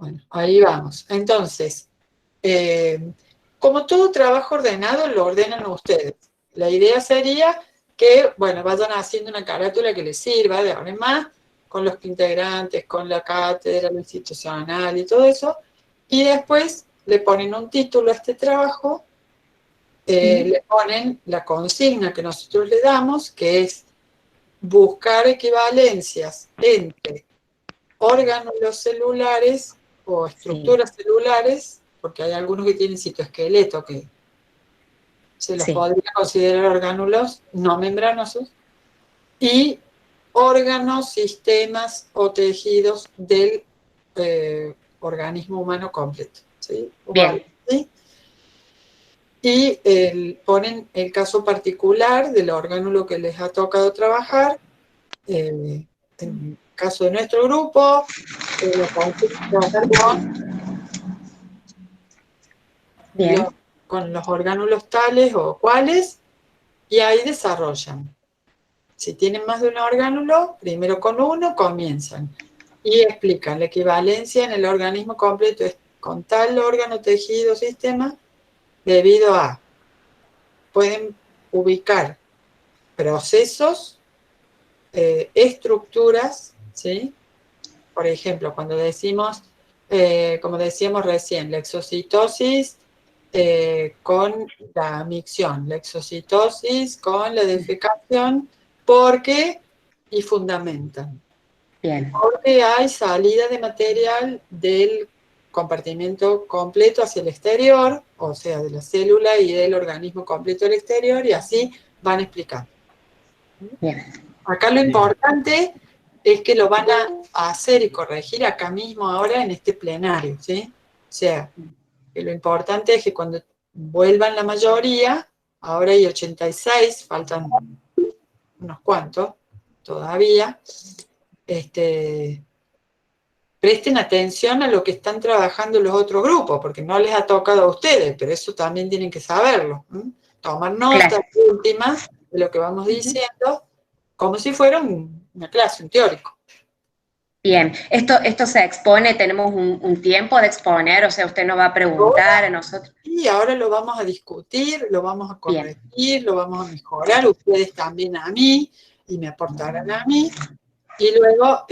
Bueno, ahí vamos. Entonces, como todo trabajo ordenado, lo ordenan ustedes. La idea sería que, bueno, vayan haciendo una carátula que les sirva de ahora en más, con los integrantes, con la cátedra, lo institucional y todo eso, y después le ponen un título a este trabajo, le ponen la consigna que nosotros le damos, que es buscar equivalencias entre órganos celulares o Sí, estructuras celulares, porque hay algunos que tienen citoesqueleto que se los sí, podría considerar orgánulos no membranosos, y órganos, sistemas o tejidos del organismo humano completo. ¿Sí? O algo bien, así. Y ponen el caso particular del orgánulo que les ha tocado trabajar. En el caso de nuestro grupo, lo podemos trabajar bien, con los orgánulos tales o cuales, y ahí desarrollan. Si tienen más de un orgánulo, primero con uno comienzan y explican la equivalencia en el organismo completo es con tal órgano, tejido, sistema, debido a, pueden ubicar procesos, estructuras, ¿sí? Por ejemplo, cuando decimos, como decíamos recién, la exocitosis con la micción, la exocitosis con la defecación, porque y fundamentan. bien, Porque hay salida de material del compartimento completo hacia el exterior, o sea, de la célula y del organismo completo al exterior, y así van explicando. bien, Acá lo Bien. importante es que lo van a hacer y corregir acá mismo ahora en este plenario, ¿sí? O sea, que lo importante es que cuando vuelvan la mayoría, ahora hay 86, faltan unos cuantos todavía, presten atención a lo que están trabajando los otros grupos, porque no les ha tocado a ustedes, pero eso también tienen que saberlo. Tomar nota claro. última de lo que vamos diciendo, como si fuera una clase, un teórico. Bien, esto se expone, tenemos un tiempo de exponer, o sea, usted nos va a preguntar a nosotros. Y ahora lo vamos a discutir, lo vamos a Bien, corregir, lo vamos a mejorar, ustedes también a mí, y me aportarán a mí, y luego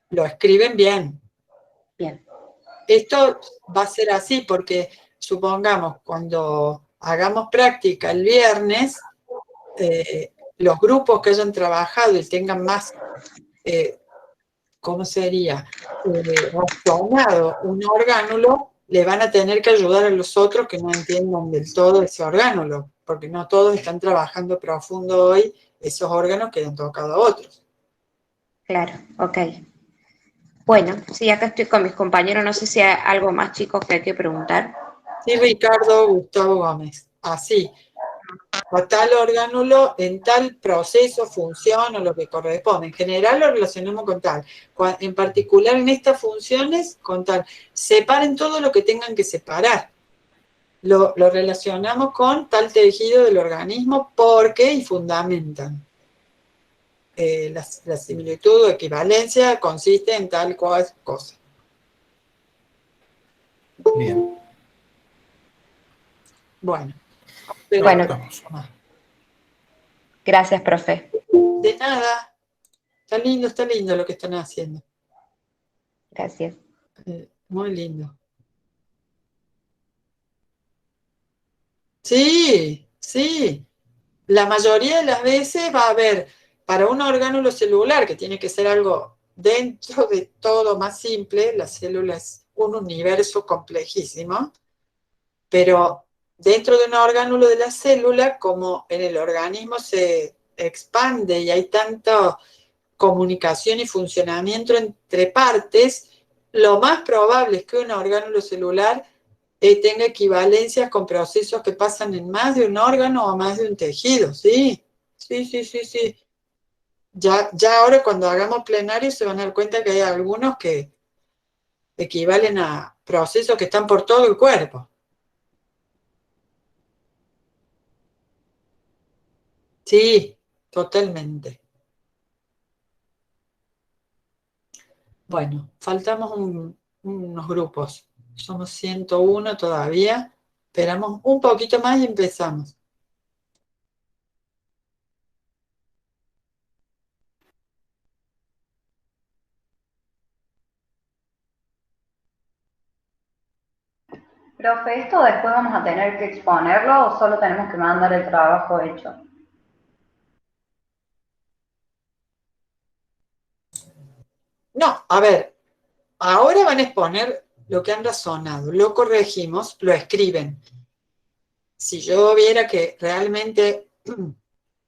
lo escriben bien. bien, Esto va a ser así porque, supongamos, cuando hagamos práctica el viernes, los grupos que hayan trabajado y tengan más, ¿cómo sería? Razonado un orgánulo, le van a tener que ayudar a los otros que no entiendan del todo ese orgánulo, porque no todos están trabajando profundo hoy esos órganos que le han tocado a otros. claro, ok. Bueno, sí, acá estoy con mis compañeros, no sé si hay algo más, chicos, que hay que preguntar. Sí, Ricardo Gustavo Gómez, así, a tal orgánulo en tal proceso, función o lo que corresponde. En general lo relacionamos con tal. En particular en estas funciones, con tal. Separen todo lo que tengan que separar. Lo relacionamos con tal tejido del organismo porque y fundamentan. La similitud o equivalencia consiste en tal cual cosa. Bien. Bueno, Lo pero Bueno, anotamos. gracias, profe. de nada. Está lindo lo que están haciendo. Gracias. Muy lindo. Sí, sí. La mayoría de las veces va a haber para un orgánulo celular, que tiene que ser algo dentro de todo más simple, la célula es un universo complejísimo, pero dentro de un orgánulo de la célula, como en el organismo se expande y hay tanta comunicación y funcionamiento entre partes, lo más probable es que un orgánulo celular tenga equivalencias con procesos que pasan en más de un órgano o más de un tejido, ¿sí? Sí, sí, sí, sí. Ya ahora cuando hagamos plenario se van a dar cuenta que hay algunos que equivalen a procesos que están por todo el cuerpo. Sí, totalmente. Bueno, faltamos unos grupos. Somos 101 todavía. Esperamos un poquito más y empezamos. Profe, ¿esto después vamos a tener que exponerlo o solo tenemos que mandar el trabajo hecho? No, a ver, ahora van a exponer lo que han razonado, lo corregimos, lo escriben. Si yo viera que realmente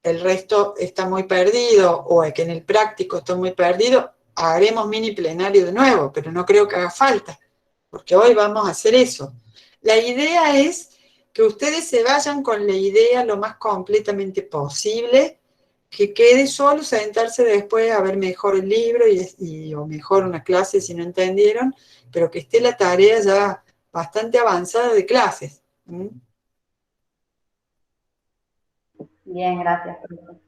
el resto está muy perdido o que en el práctico está muy perdido, haremos mini plenario de nuevo, pero no creo que haga falta, porque hoy vamos a hacer eso. La idea es que ustedes se vayan con la idea lo más completamente posible, que quede solo sentarse después a ver mejor el libro o mejor una clase si no entendieron, pero que esté la tarea ya bastante avanzada de clases. ¿Mm? Bien, gracias, profe.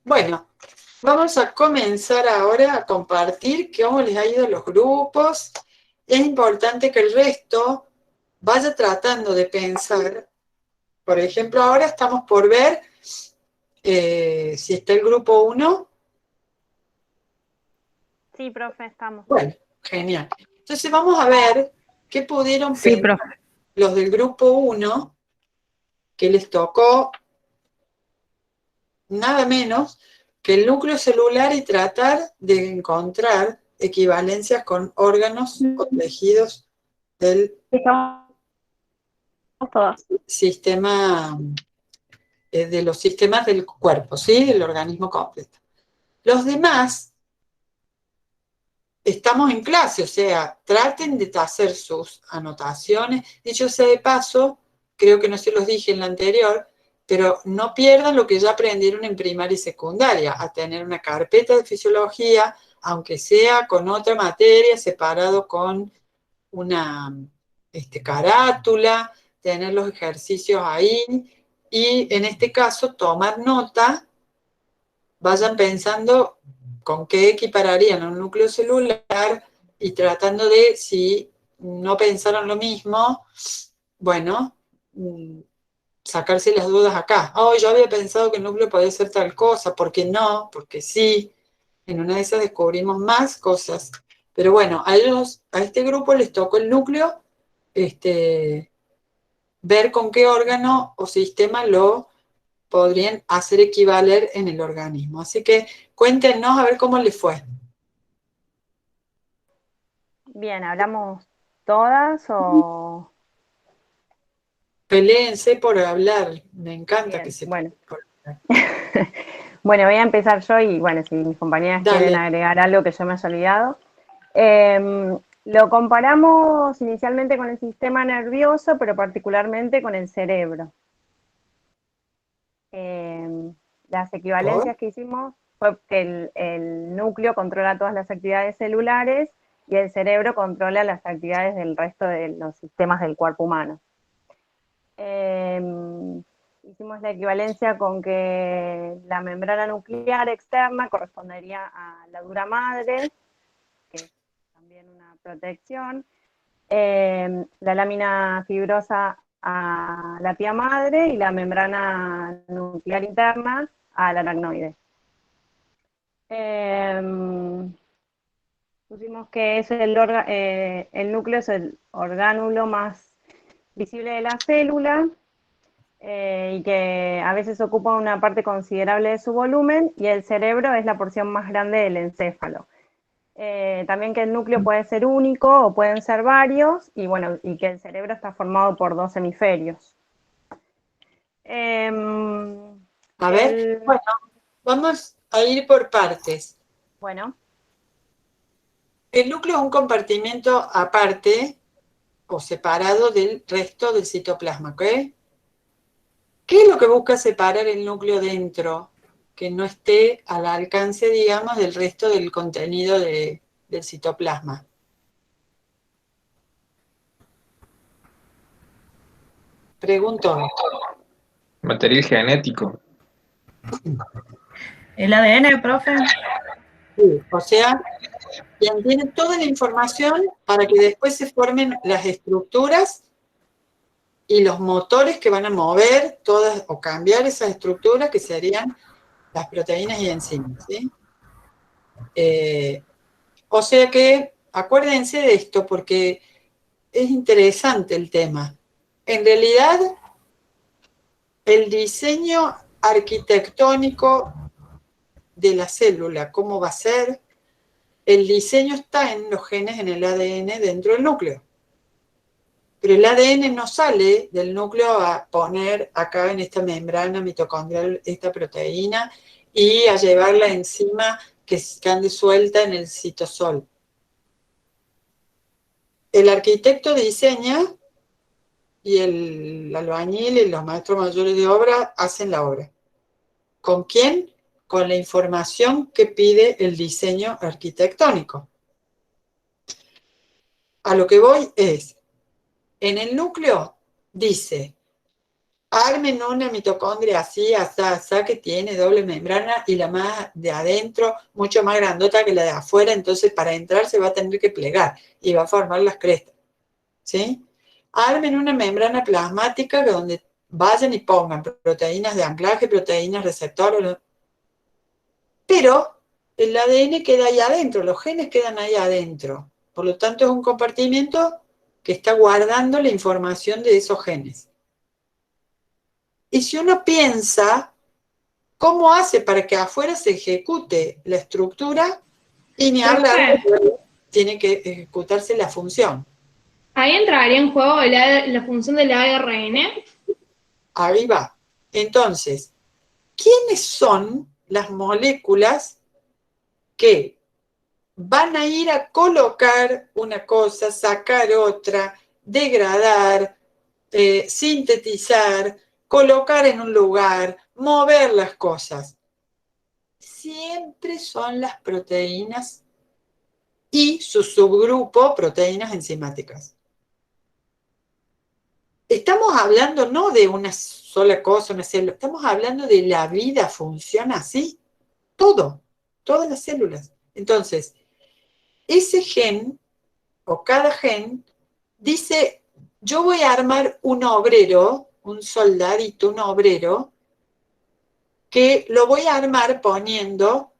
Bueno, vamos a comenzar ahora a compartir cómo les ha ido a los grupos. Es importante que el resto vaya tratando de pensar. Por ejemplo, ahora estamos por ver si está el grupo uno. Sí, profe, estamos. Bueno, genial. Entonces vamos a ver qué pudieron Sí, pensar profe. los del grupo uno, que les tocó nada menos que el núcleo celular y tratar de encontrar equivalencias con órganos o tejidos del Estamos todas. sistema, de los sistemas del cuerpo, ¿sí? Del organismo completo. Los demás, estamos en clase, o sea, traten de hacer sus anotaciones. Dicho sea de paso, creo que no se los dije en la anterior, pero no pierdan lo que ya aprendieron en primaria y secundaria, a tener una carpeta de fisiología, aunque sea con otra materia, separado con una carátula, tener los ejercicios ahí y en este caso tomar nota, vayan pensando con qué equipararían a un núcleo celular y tratando de, si no pensaron lo mismo, bueno, sacarse las dudas acá. Oh, yo había pensado que el núcleo podía ser tal cosa, ¿por qué no? Porque sí. En una de esas descubrimos más cosas. Pero bueno, a ellos, a este grupo les tocó el núcleo, ver con qué órgano o sistema lo podrían hacer equivaler en el organismo. Así que cuéntenos a ver cómo les fue. Bien, ¿hablamos todas o...? Peléense por hablar. Me encanta que Bien, se bueno. por hablar. Bueno, voy a empezar yo y, bueno, si mis compañeras quieren Dale. agregar algo que yo me haya olvidado. Lo comparamos inicialmente con el sistema nervioso, pero particularmente con el cerebro. Las ¿Por? equivalencias que hicimos fue que el núcleo controla todas las actividades celulares y el cerebro controla las actividades del resto de los sistemas del cuerpo humano. Hicimos la equivalencia con que la membrana nuclear externa correspondería a la dura madre, que es también una protección, la lámina fibrosa a la tía madre y la membrana nuclear interna al aracnoide. Pusimos que es el núcleo es el orgánulo más visible de la célula y que a veces ocupa una parte considerable de su volumen, y el cerebro es la porción más grande del encéfalo. También que el núcleo puede ser único o pueden ser varios, y bueno, y que el cerebro está formado por 2 hemisferios. A ver, bueno, vamos a ir por partes. Bueno. El núcleo es un compartimento aparte o separado del resto del citoplasma, ¿ok? ¿Qué es lo que busca separar el núcleo dentro? Que no esté al alcance, digamos, del resto del contenido del citoplasma. Pregunto. Material genético. ¿El ADN, profe? Sí, o sea, quien tiene toda la información para que después se formen las estructuras y los motores que van a mover todas o cambiar esas estructuras, que serían las proteínas y enzimas, ¿sí? O sea que acuérdense de esto porque es interesante el tema. En realidad, el diseño arquitectónico de la célula, cómo va a ser, el diseño está en los genes, en el ADN dentro del núcleo. Pero el ADN no sale del núcleo a poner acá en esta membrana mitocondrial esta proteína y a llevarla encima que ande suelta en el citosol. El arquitecto diseña y el albañil y los maestros mayores de obra hacen la obra. ¿Con quién? Con la información que pide el diseño arquitectónico. A lo que voy es, en el núcleo dice, armen una mitocondria así, así, que tiene doble membrana y la más de adentro mucho más grandota que la de afuera, entonces para entrar se va a tener que plegar y va a formar las crestas, ¿sí? Armen una membrana plasmática donde vayan y pongan proteínas de anclaje, proteínas receptores, pero el ADN queda ahí adentro, los genes quedan ahí adentro, por lo tanto es un compartimiento que está guardando la información de esos genes. Y si uno piensa, ¿cómo hace para que afuera se ejecute la estructura? Y ni hablar, tiene que ejecutarse la función. Ahí entraría en juego la función del ARN. Ahí va. Entonces, ¿quiénes son las moléculas que van a ir a colocar una cosa, sacar otra, degradar, sintetizar, colocar en un lugar, mover las cosas? Siempre son las proteínas y su subgrupo, proteínas enzimáticas. Estamos hablando no de una sola cosa, una célula, estamos hablando de la vida, funciona así, todo, todas las células. Entonces, ese gen, o cada gen, dice, yo voy a armar un obrero, un soldadito, un obrero, que lo voy a armar poniendo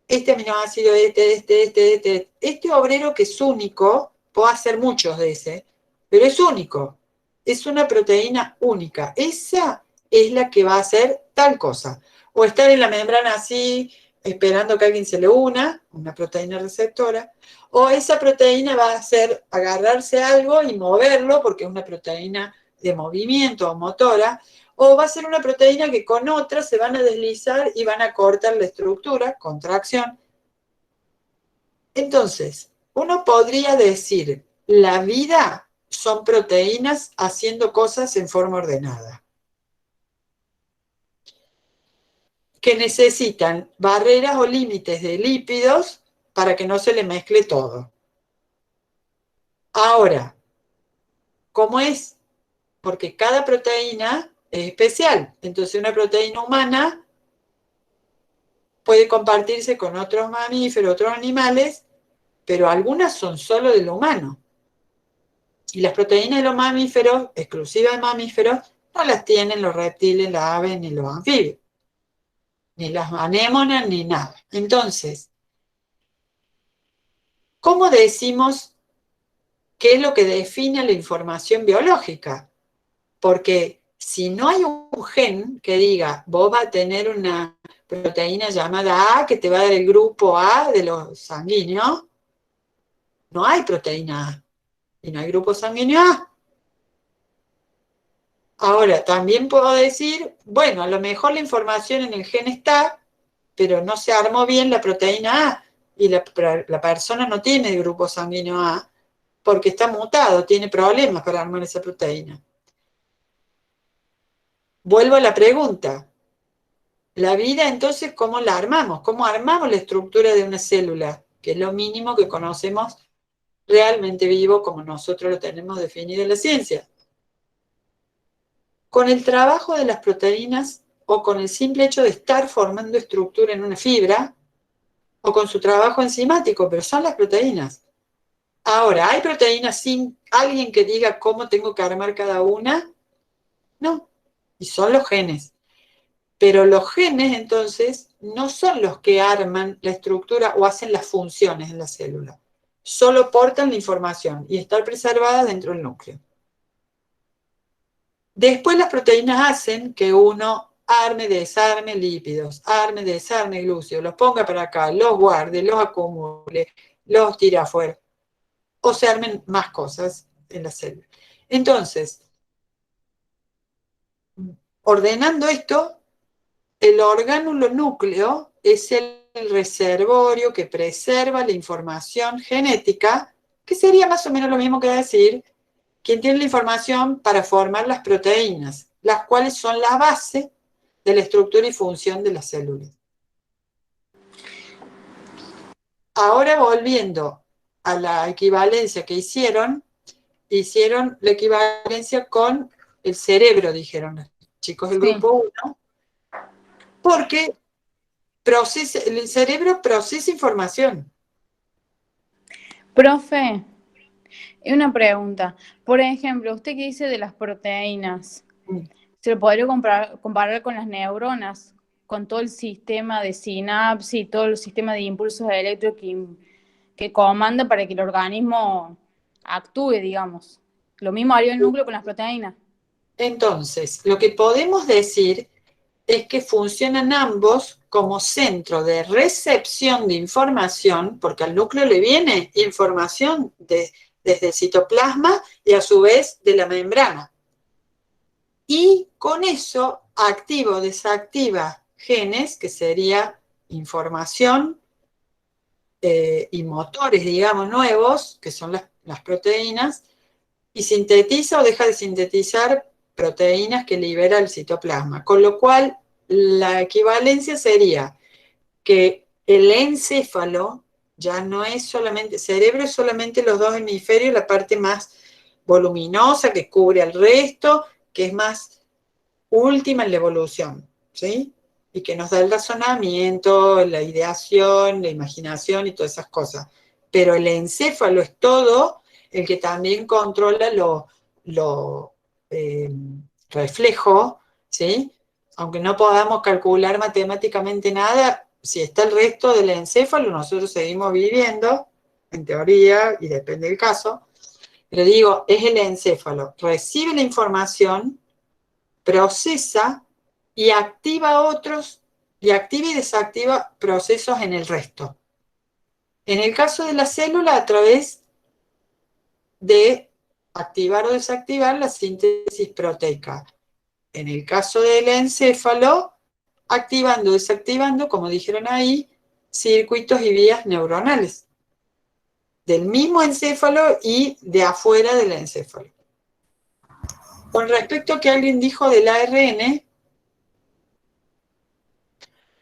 este aminoácido, este obrero que es único, puedo hacer muchos de ese, pero es único, es una proteína única, esa es la que va a hacer tal cosa, o estar en la membrana así, esperando que alguien se le una proteína receptora, o esa proteína va a hacer agarrarse a algo y moverlo, porque es una proteína de movimiento o motora, o va a ser una proteína que con otra se van a deslizar y van a cortar la estructura, contracción. Entonces, uno podría decir, la vida son proteínas haciendo cosas en forma ordenada, que necesitan barreras o límites de lípidos para que no se le mezcle todo. Ahora, ¿cómo es? Porque cada proteína es especial. Entonces, una proteína humana puede compartirse con otros mamíferos, otros animales, pero algunas son solo de lo humano. Y las proteínas de los mamíferos, exclusivas de mamíferos, no las tienen los reptiles, las aves ni los anfibios. ni las anémonas, ni nada. Entonces, ¿cómo decimos qué es lo que define la información biológica? Porque si no hay un gen que diga, vos vas a tener una proteína llamada A que te va a dar el grupo A de los sanguíneos, no hay proteína A y no hay grupo sanguíneo A. Ahora, también puedo decir, bueno, a lo mejor la información en el gen está, pero no se armó bien la proteína A y la persona no tiene el grupo sanguíneo A porque está mutado, tiene problemas para armar esa proteína. Vuelvo a la pregunta. La vida, entonces, ¿cómo la armamos? ¿Cómo armamos la estructura de una célula? Que es lo mínimo que conocemos realmente vivo como nosotros lo tenemos definido en la ciencia. Con el trabajo de las proteínas o con el simple hecho de estar formando estructura en una fibra o con su trabajo enzimático, pero son las proteínas. Ahora, ¿hay proteínas sin alguien que diga cómo tengo que armar cada una? No, y son los genes. Pero los genes, entonces, no son los que arman la estructura o hacen las funciones en la célula. Solo portan la información y están preservadas dentro del núcleo. Después las proteínas hacen que uno arme, desarme lípidos, arme, desarme glúcidos, los ponga para acá, los guarde, los acumule, los tire afuera. O se armen más cosas en la célula. Entonces, ordenando esto, el orgánulo núcleo es el reservorio que preserva la información genética, que sería más o menos lo mismo que decir quien tiene la información para formar las proteínas, las cuales son la base de la estructura y función de las células. Ahora volviendo a la equivalencia que hicieron la equivalencia con el cerebro, dijeron los chicos del grupo 1, porque el cerebro procesa información. Profe, una pregunta. Por ejemplo, usted que dice de las proteínas, ¿se lo podría comparar con las neuronas? Con todo el sistema de sinapsis y todo el sistema de impulsos eléctricos que comanda para que el organismo actúe, digamos. Lo mismo haría el núcleo con las proteínas. Entonces, lo que podemos decir es que funcionan ambos como centro de recepción de información, porque al núcleo le viene información desde el citoplasma y a su vez de la membrana. Y con eso activa o desactiva genes, que sería información, y motores, digamos, nuevos, que son las proteínas, y sintetiza o deja de sintetizar proteínas que libera el citoplasma. Con lo cual, la equivalencia sería que el encéfalo ya no es solamente, cerebro es solamente los dos hemisferios, la parte más voluminosa que cubre al resto, que es más última en la evolución, ¿sí? Y que nos da el razonamiento, la ideación, la imaginación y todas esas cosas. Pero el encéfalo es todo el que también controla lo reflejo, ¿sí? Aunque no podamos calcular matemáticamente nada, si está el resto del encéfalo, nosotros seguimos viviendo, en teoría, y depende del caso, pero digo, es el encéfalo. Recibe la información, procesa y activa otros, y activa y desactiva procesos en el resto. En el caso de la célula, a través de activar o desactivar la síntesis proteica. En el caso del encéfalo, activando o desactivando, como dijeron ahí, circuitos y vías neuronales del mismo encéfalo y de afuera del encéfalo. Con respecto a que alguien dijo del ARN,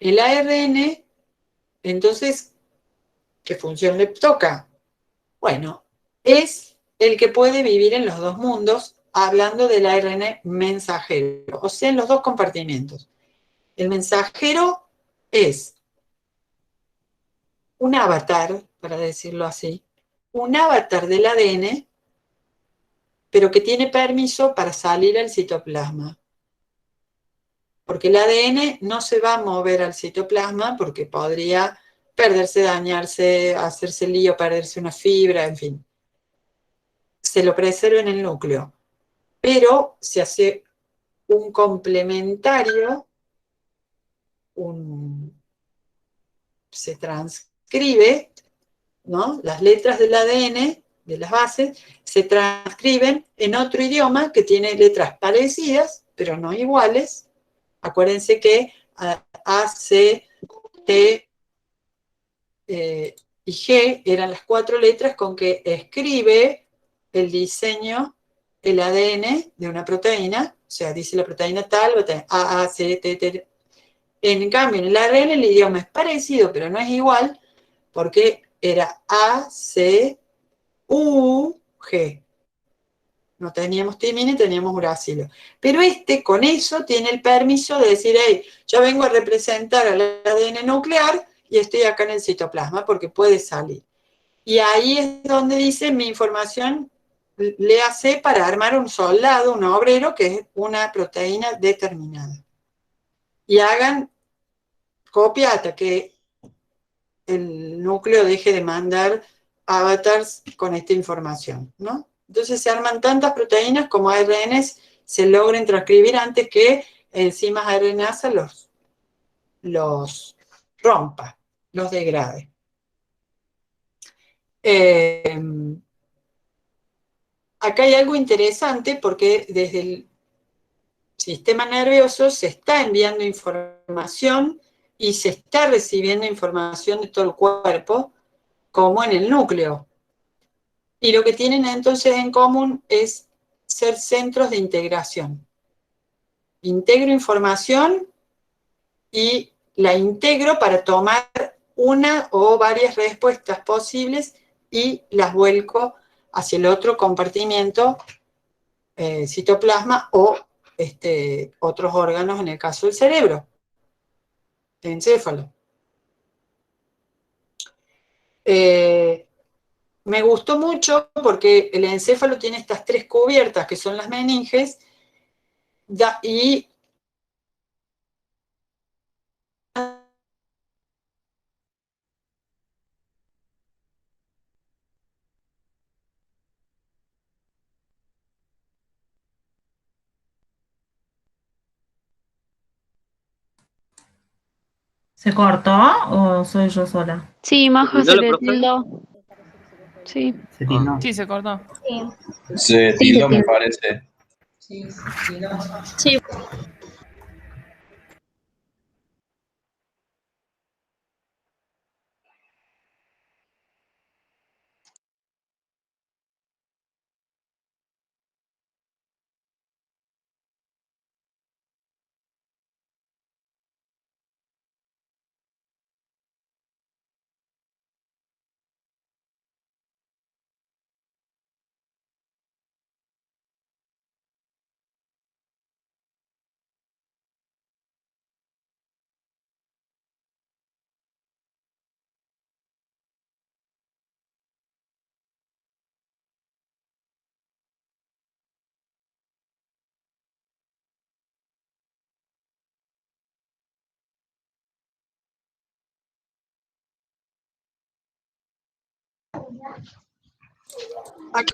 el ARN, entonces, ¿qué función le toca? Bueno, es el que puede vivir en los dos mundos, hablando del ARN mensajero, o sea, en los dos compartimentos. El mensajero es un avatar, para decirlo así, un avatar del ADN, pero que tiene permiso para salir al citoplasma. porque el ADN no se va a mover al citoplasma porque podría perderse, dañarse, hacerse lío, perderse una fibra, en fin. Se lo preserva en el núcleo, pero se hace un complementario, se transcribe, ¿no? Las letras del ADN, de las bases, se transcriben en otro idioma que tiene letras parecidas, pero no iguales. Acuérdense que A, C, T y G eran las 4 letras con que escribe el diseño, el ADN de una proteína, o sea, dice la proteína tal, A, C, T, T. En cambio, en el ARN el idioma es parecido, pero no es igual, porque era A, C, U, G. No teníamos timina, teníamos uracilo. Pero con eso tiene el permiso de decir, hey, yo vengo a representar al ADN nuclear y estoy acá en el citoplasma porque puede salir. Y ahí es donde dice mi información, le hace para armar un soldado, un obrero, que es una proteína determinada. Y hagan copia hasta que el núcleo deje de mandar avatars con esta información, ¿no? Entonces se arman tantas proteínas como ARNs se logren transcribir antes que enzimas RNasa los rompa, los degrade. Acá hay algo interesante porque desde el sistema nervioso se está enviando información y se está recibiendo información de todo el cuerpo, como en el núcleo. Y lo que tienen entonces en común es ser centros de integración. Integro información y la integro para tomar una o varias respuestas posibles y las vuelco hacia el otro compartimiento, citoplasma o otros órganos, en el caso del cerebro, el encéfalo. Me gustó mucho porque el encéfalo tiene estas 3 cubiertas que son las meninges y ¿Se cortó o soy yo sola? Sí, Maja, ¿Yo se la le profe? tildó. Sí. ¿Se tildó? Sí, se cortó. Se tildó, me parece. Sí.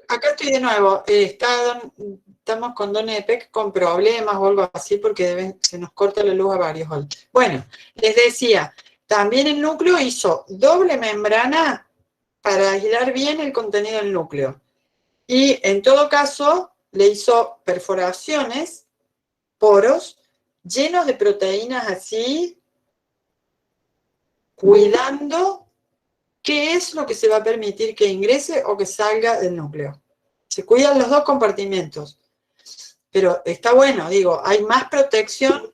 acá estoy de nuevo. Estamos con Don Epec con problemas o algo así porque se nos corta la luz a varios. Bueno, les decía, también el núcleo hizo doble membrana para aislar bien el contenido del núcleo. Y en todo caso, le hizo perforaciones, poros, llenos de proteínas así, cuidando qué es lo que se va a permitir que ingrese o que salga del núcleo. Se cuidan los 2 compartimentos. Pero está bueno, digo, hay más protección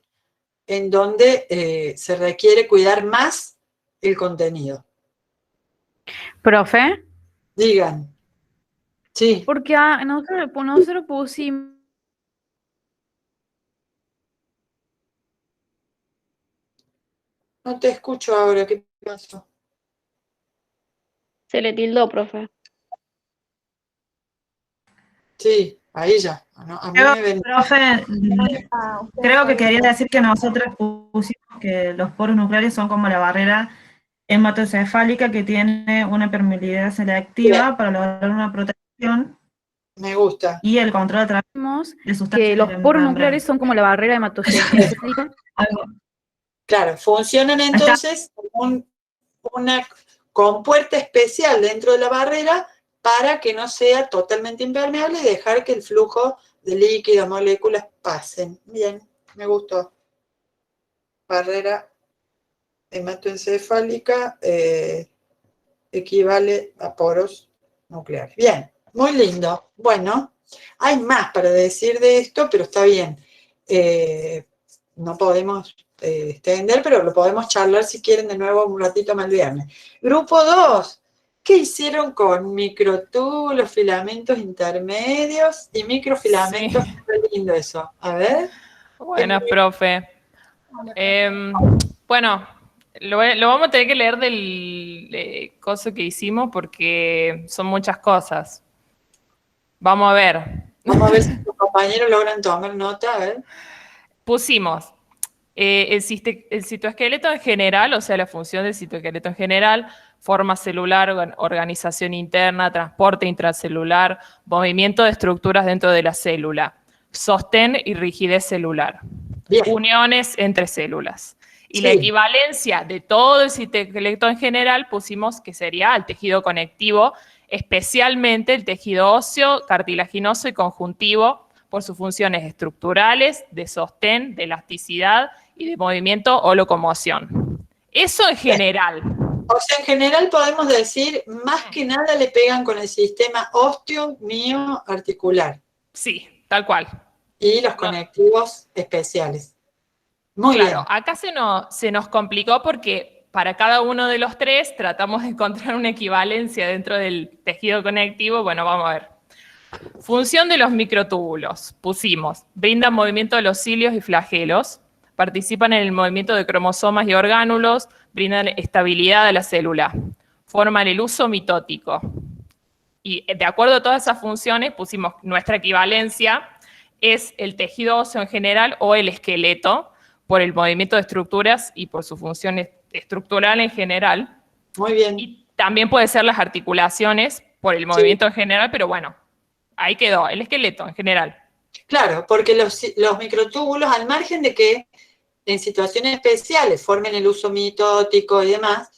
en donde se requiere cuidar más el contenido. ¿Profe? Digan. Sí. Porque nosotros pusimos... No te escucho ahora, ¿qué pasó? Se le tildó, profe. Sí, Ahí ya. ¿No? A mí Creo, me ven... profe, creo que quería decir que nosotros pusimos que los poros nucleares son como la barrera hematocefálica que tiene una permeabilidad selectiva para lograr una protección. Me gusta. Y el control a través de sustancias Que los de la poros membrana. nucleares son como la barrera hematocefálica. Claro, funcionan entonces como una compuerta especial dentro de la barrera para que no sea totalmente impermeable y dejar que el flujo de líquidos, moléculas pasen. Bien, me gustó. Barrera hematoencefálica equivale a poros nucleares. Bien, muy lindo. Bueno, hay más para decir de esto, pero está bien. No podemos extender, pero lo podemos charlar si quieren de nuevo un ratito más el viernes. Grupo 2. ¿Qué hicieron con microtúbulos, filamentos intermedios y microfilamentos? Sí. Qué lindo eso. A ver. Buenas, profe. Bueno, lo vamos a tener que leer del coso que hicimos porque son muchas cosas. Vamos a ver. Vamos a ver si tus compañeros logran tomar nota. A ver. Pusimos el citoesqueleto en general, o sea, la función del citoesqueleto en general, forma celular, organización interna, transporte intracelular, movimiento de estructuras dentro de la célula, sostén y rigidez celular, Bien. Uniones entre células. Y Sí. la equivalencia de todo el citoesqueleto en general pusimos que sería el tejido conectivo, especialmente el tejido óseo, cartilaginoso y conjuntivo, por sus funciones estructurales, de sostén, de elasticidad y de movimiento o locomoción. Eso en general. O sea, en general podemos decir, más que nada le pegan con el sistema osteo-mio-articular. Sí, tal cual. Y los conectivos especiales. Muy claro, bien. Acá se nos complicó porque para cada uno de los tres tratamos de encontrar una equivalencia dentro del tejido conectivo. Bueno, vamos a ver. Función de los microtúbulos. Pusimos, brindan movimiento de los cilios y flagelos, participan en el movimiento de cromosomas y orgánulos, brindan estabilidad a la célula, forman el uso mitótico. Y de acuerdo a todas esas funciones pusimos nuestra equivalencia es el tejido óseo en general o el esqueleto, por el movimiento de estructuras y por su función estructural en general. Muy bien. Y también puede ser las articulaciones por el movimiento en general, pero bueno, ahí quedó, el esqueleto en general. Claro, porque los microtúbulos, al margen de que en situaciones especiales formen el uso mitótico y demás,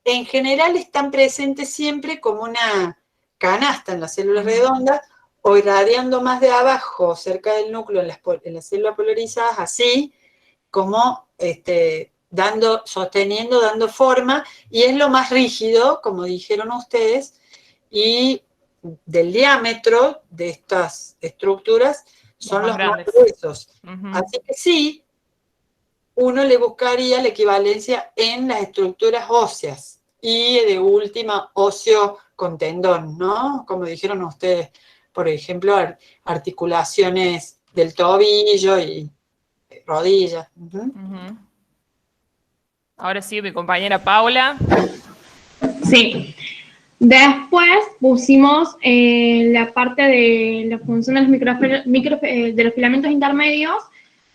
en general están presentes siempre como una canasta en las células redondas o irradiando más de abajo, cerca del núcleo, en las células polarizadas, así como sosteniendo, dando forma, y es lo más rígido, como dijeron ustedes, y del diámetro de estas estructuras son los más gruesos. Así que sí, uno le buscaría la equivalencia en las estructuras óseas y de última óseo con tendón, ¿no? Como dijeron ustedes, por ejemplo, articulaciones del tobillo y rodillas. Ahora sí, mi compañera Paula. Sí. Después pusimos la parte de la función de los filamentos intermedios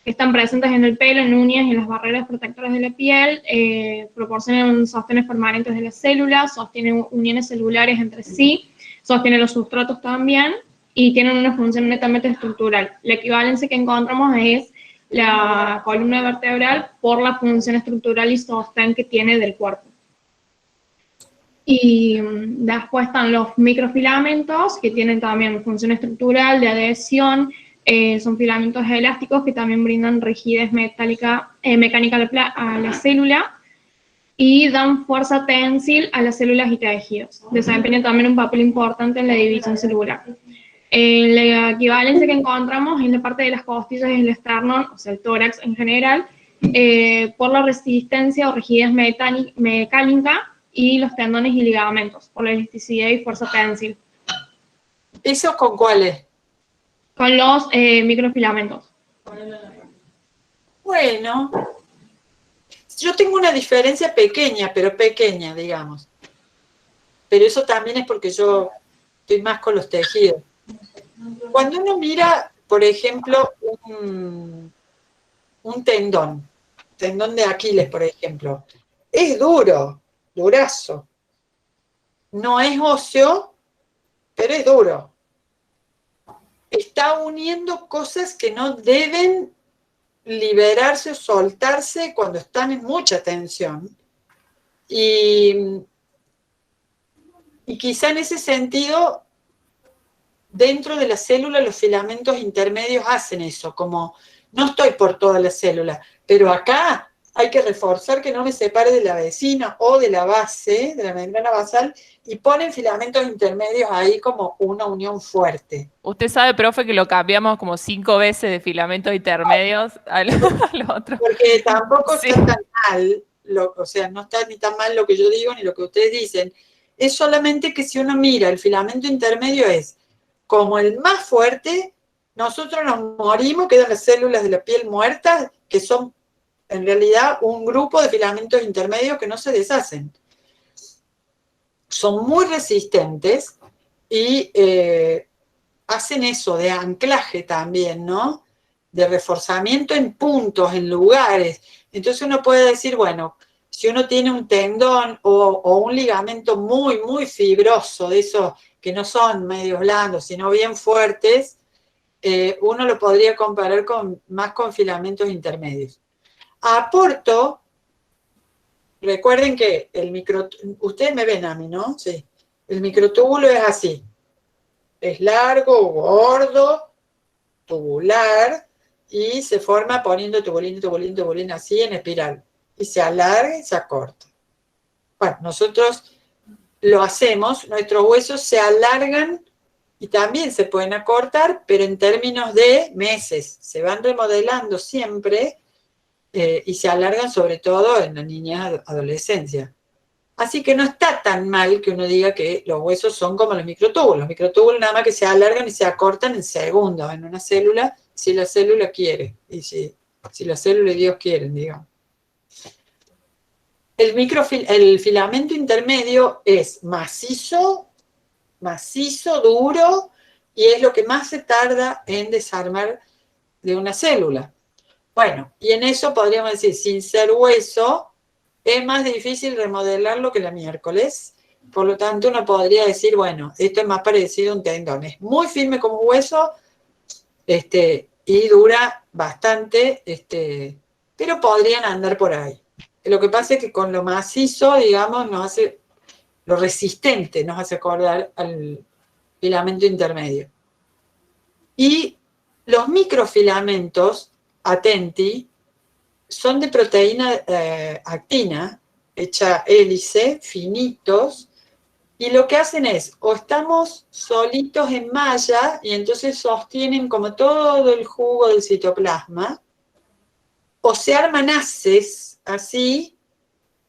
que están presentes en el pelo, en uñas y en las barreras protectoras de la piel, proporcionan sostenes permanentes de las células, sostienen uniones celulares entre sí, sostienen los sustratos también y tienen una función netamente estructural. La equivalencia que encontramos es la columna vertebral por la función estructural y sostén que tiene del cuerpo. Y después están los microfilamentos, que tienen también función estructural, de adhesión, son filamentos elásticos que también brindan rigidez mecánica a la célula y dan fuerza tensil a las células y tejidos. Desempeñan también un papel importante en la división celular. La equivalencia que encontramos en la parte de las costillas y el esternón, o sea, el tórax en general, por la resistencia o rigidez mecánica y los tendones y ligamentos, por la elasticidad y fuerza tensil. ¿Eso con cuáles? Con los microfilamentos. Bueno, yo tengo una diferencia pequeña, pero pequeña, digamos. Pero eso también es porque yo estoy más con los tejidos. Cuando uno mira, por ejemplo, un tendón de Aquiles, por ejemplo, es duro, durazo. No es óseo, pero es duro. Está uniendo cosas que no deben liberarse o soltarse cuando están en mucha tensión. Y quizá en ese sentido, dentro de la célula, los filamentos intermedios hacen eso, como no estoy por toda la célula, pero acá hay que reforzar que no me separe de la vecina o de la base, de la membrana basal, y ponen filamentos intermedios ahí como una unión fuerte. Usted sabe, profe, que lo cambiamos como 5 veces de filamentos intermedios al otro. Porque tampoco Sí. está tan mal, o sea, no está ni tan mal lo que yo digo ni lo que ustedes dicen. Es solamente que si uno mira, el filamento intermedio es como el más fuerte, nosotros nos morimos, quedan las células de la piel muertas, que son en realidad un grupo de filamentos intermedios que no se deshacen. Son muy resistentes y hacen eso de anclaje también, ¿no? De reforzamiento en puntos, en lugares. Entonces uno puede decir, bueno, si uno tiene un tendón o un ligamento muy, muy fibroso, de esos que no son medios blandos, sino bien fuertes, uno lo podría comparar más con filamentos intermedios. Aporto, recuerden que ustedes me ven a mí, ¿no? Sí. El microtúbulo es así. Es largo, gordo, tubular, y se forma poniendo tubulín, así en espiral. Y se alarga y se acorta. Bueno, nosotros lo hacemos, nuestros huesos se alargan y también se pueden acortar, pero en términos de meses. Se van remodelando siempre y se alargan sobre todo en la niñez, adolescencia. Así que no está tan mal que uno diga que los huesos son como los microtúbulos. Los microtúbulos nada más que se alargan y se acortan en segundos en una célula, si la célula quiere, y si la célula y Dios quieren, digamos. El filamento intermedio es macizo, duro, y es lo que más se tarda en desarmar de una célula. Bueno, y en eso podríamos decir, sin ser hueso, es más difícil remodelarlo que la miércoles. Por lo tanto, uno podría decir, bueno, esto es más parecido a un tendón. Es muy firme como hueso y dura bastante, pero podrían andar por ahí. Lo que pasa es que con lo macizo, digamos, lo resistente nos hace acordar al filamento intermedio. Y los microfilamentos, atenti, son de proteína actina, hecha hélice, finitos, y lo que hacen es, o estamos solitos en malla, y entonces sostienen como todo el jugo del citoplasma, o se arman haces así,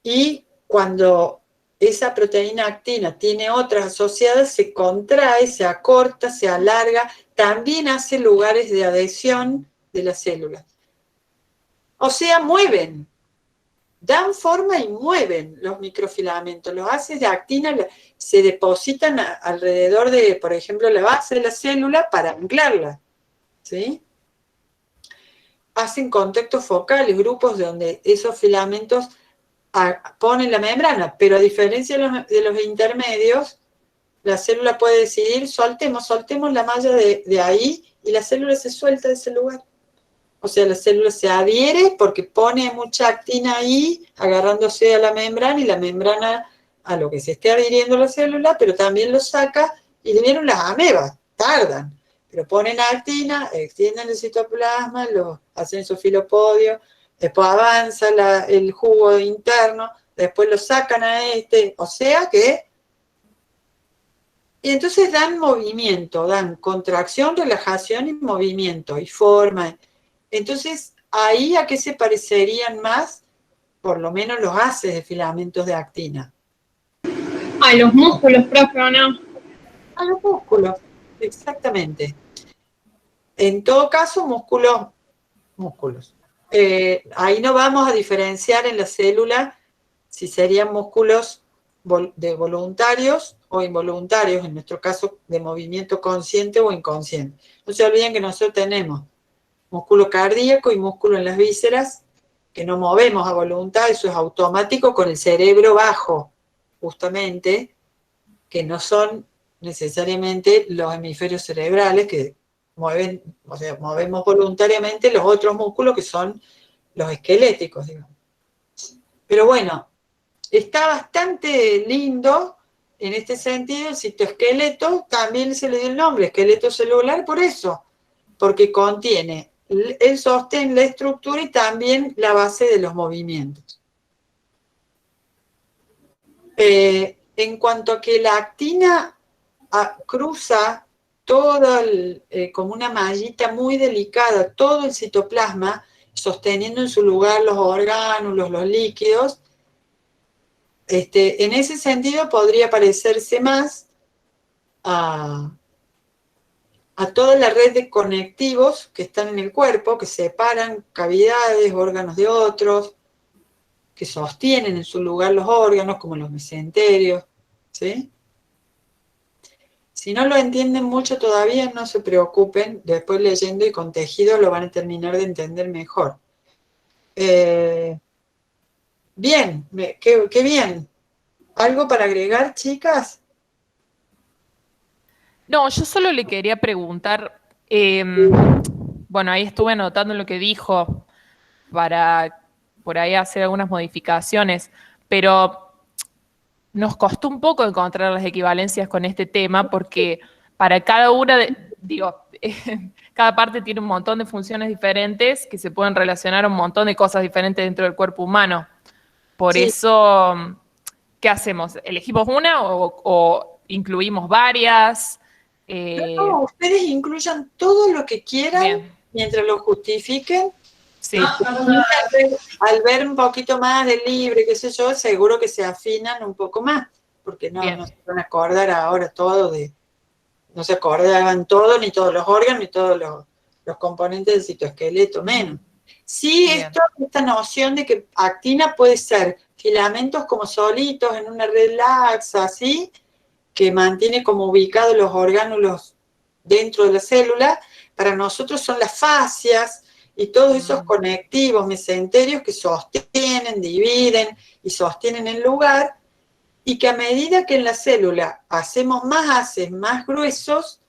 y cuando esa proteína actina tiene otras asociadas, se contrae, se acorta, se alarga, también hace lugares de adhesión de las células. O sea, mueven, dan forma y mueven los microfilamentos. Los haces de actina se depositan alrededor de, por ejemplo, la base de la célula para anclarla, ¿sí? Hacen contactos focales, grupos donde esos filamentos ponen la membrana, pero a diferencia de los intermedios, la célula puede decidir, soltemos la malla de ahí, y la célula se suelta de ese lugar. O sea, la célula se adhiere porque pone mucha actina ahí, agarrándose a la membrana, y la membrana a lo que se esté adhiriendo la célula, pero también lo saca, y le vieron las amebas, tardan, pero ponen actina, extienden el citoplasma, hacen su filopodio, después avanza el jugo interno, después lo sacan o sea que... Y entonces dan movimiento, dan contracción, relajación y movimiento, y forma. Entonces, ahí a qué se parecerían más, por lo menos los haces de filamentos de actina. A los músculos, profe, ¿o no? A los músculos, exactamente. En todo caso, músculos. Ahí no vamos a diferenciar en la célula si serían músculos de voluntarios o involuntarios, en nuestro caso de movimiento consciente o inconsciente. No se olviden que nosotros tenemos músculo cardíaco y músculo en las vísceras, que no movemos a voluntad, eso es automático con el cerebro bajo, justamente, que no son necesariamente los hemisferios cerebrales que mueven, o sea, movemos voluntariamente los otros músculos que son los esqueléticos, digamos. Pero bueno, está bastante lindo en este sentido el citoesqueleto, también se le dio el nombre, esqueleto celular, por eso, porque contiene el sostén, la estructura y también la base de los movimientos. En cuanto a que la actina cruza todo como una mallita muy delicada, todo el citoplasma, sosteniendo en su lugar los orgánulos, los líquidos, en ese sentido podría parecerse más a toda la red de conectivos que están en el cuerpo, que separan cavidades, órganos de otros, que sostienen en su lugar los órganos, como los mesenterios, ¿sí? Si no lo entienden mucho todavía, no se preocupen, después leyendo y con tejido lo van a terminar de entender mejor. Bien, qué bien. ¿Algo para agregar, chicas? No, yo solo le quería preguntar, bueno, ahí estuve anotando lo que dijo para por ahí hacer algunas modificaciones, pero nos costó un poco encontrar las equivalencias con este tema porque para cada una cada parte tiene un montón de funciones diferentes que se pueden relacionar a un montón de cosas diferentes dentro del cuerpo humano. Por eso, ¿qué hacemos? ¿Elegimos una o incluimos varias? No, ustedes incluyan todo lo que quieran mientras lo justifiquen. Sí. Al ver un poquito más de libre, qué sé yo, seguro que se afinan un poco más, porque no se van a acordar ahora todo no se acordaban todo, ni todos los órganos, ni todos los componentes del citoesqueleto, menos. Sí, esta noción de que actina puede ser filamentos como solitos en una red laxa, así, que mantiene como ubicados los orgánulos dentro de la célula, para nosotros son las fascias y todos esos conectivos mesenterios que sostienen, dividen y sostienen el lugar, y que a medida que en la célula hacemos más haces más gruesos,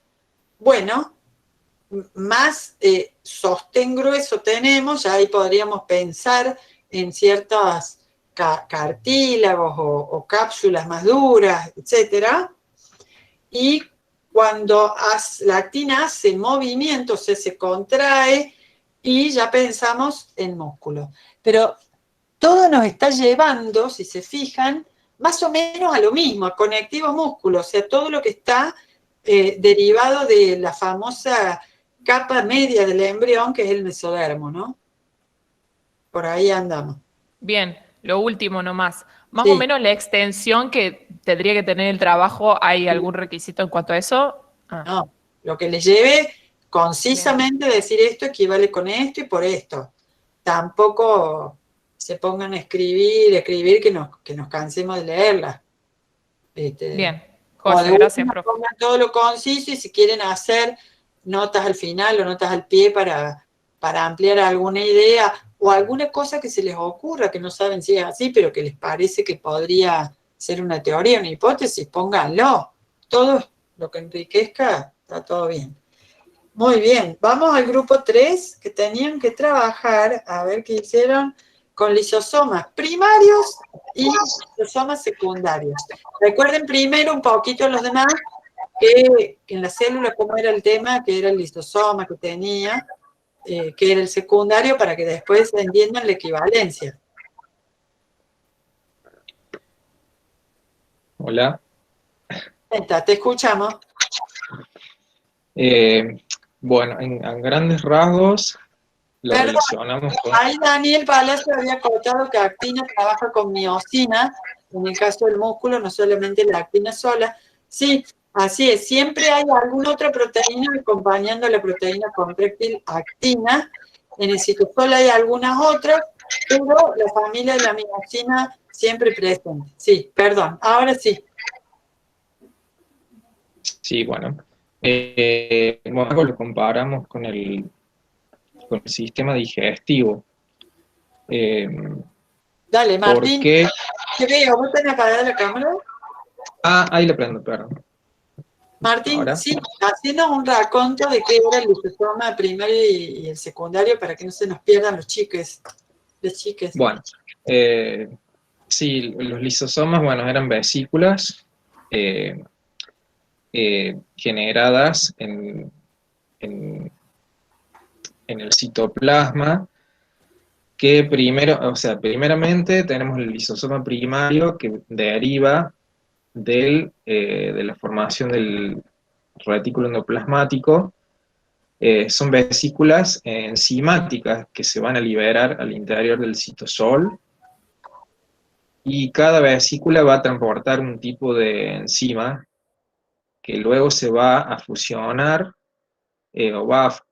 bueno, más sostén grueso tenemos, ya ahí podríamos pensar en ciertos cartílagos o cápsulas más duras, etcétera. Y cuando la actina hace movimiento, se contrae y ya pensamos en músculo. Pero todo nos está llevando, si se fijan, más o menos a lo mismo, a conectivo músculo, o sea, todo lo que está derivado de la famosa capa media del embrión, que es el mesodermo, ¿no? Por ahí andamos. Bien, lo último nomás. Más o menos la extensión que tendría que tener el trabajo, ¿hay algún requisito en cuanto a eso? No, lo que les lleve concisamente decir esto equivale con esto y por esto. Tampoco se pongan a escribir que nos cansemos de leerla. Bien, José, gracias, profe. Pongan todo lo conciso y si quieren hacer notas al final o notas al pie para ampliar alguna idea o alguna cosa que se les ocurra, que no saben si es así, pero que les parece que podría ser una teoría, una hipótesis, pónganlo. Todo lo que enriquezca, está todo bien. Muy bien, vamos al grupo 3, que tenían que trabajar, a ver qué hicieron, con lisosomas primarios y lisosomas secundarios. Recuerden primero un poquito los demás, que en la célula cómo era el tema, que era el lisosoma que tenía, que era el secundario, para que después entiendan la equivalencia. Hola. Te escuchamos. Bueno, en grandes rasgos lo relacionamos con... Ahí Daniel Palacio había contado que actina trabaja con miosina, en el caso del músculo, no solamente la actina sola. Sí, así es, siempre hay alguna otra proteína acompañando a la proteína contráctil actina. En el citosol hay algunas otras, pero la familia de la mioxina siempre presente. Sí, perdón, ahora sí. Sí, bueno. Lo comparamos con el sistema digestivo. Dale, Martín. Porque... Te veo, ¿vos tenés apagada la cámara? Ah, ahí le prendo, perdón. Martín, ¿Ahora? sí, haciendo un raconto de qué era el lisosoma primario y el secundario para que no se nos pierdan los chiques. Bueno, sí, los lisosomas, bueno, eran vesículas generadas en el citoplasma, que primeramente tenemos el lisosoma primario que deriva de la formación del retículo endoplasmático. Son vesículas enzimáticas que se van a liberar al interior del citosol, y cada vesícula va a transportar un tipo de enzima que luego se va a fusionar o va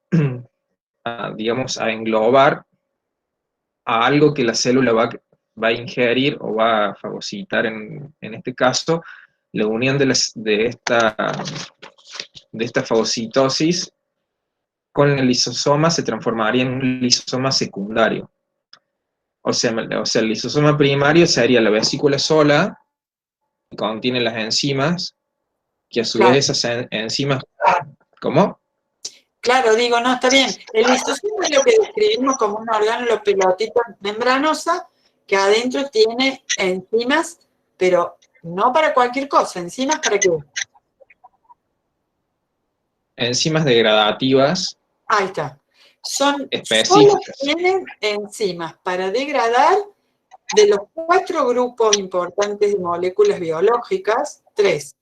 digamos, a englobar a algo que la célula va a ingerir o va a fagocitar, en este caso, la unión de esta fagocitosis con el lisosoma se transformaría en un lisosoma secundario. O sea, el lisosoma primario sería la vesícula sola, que contiene las enzimas, que a su vez esas enzimas... ¿Cómo? Claro, digo, no, está bien. El lisosoma es lo que describimos como un orgánulo pelotita membranosa que adentro tiene enzimas, pero no para cualquier cosa. ¿Enzimas para qué? Enzimas degradativas. Ahí está. Solo específicas. tienen enzimas para degradar de los 4 grupos importantes de moléculas biológicas, 3.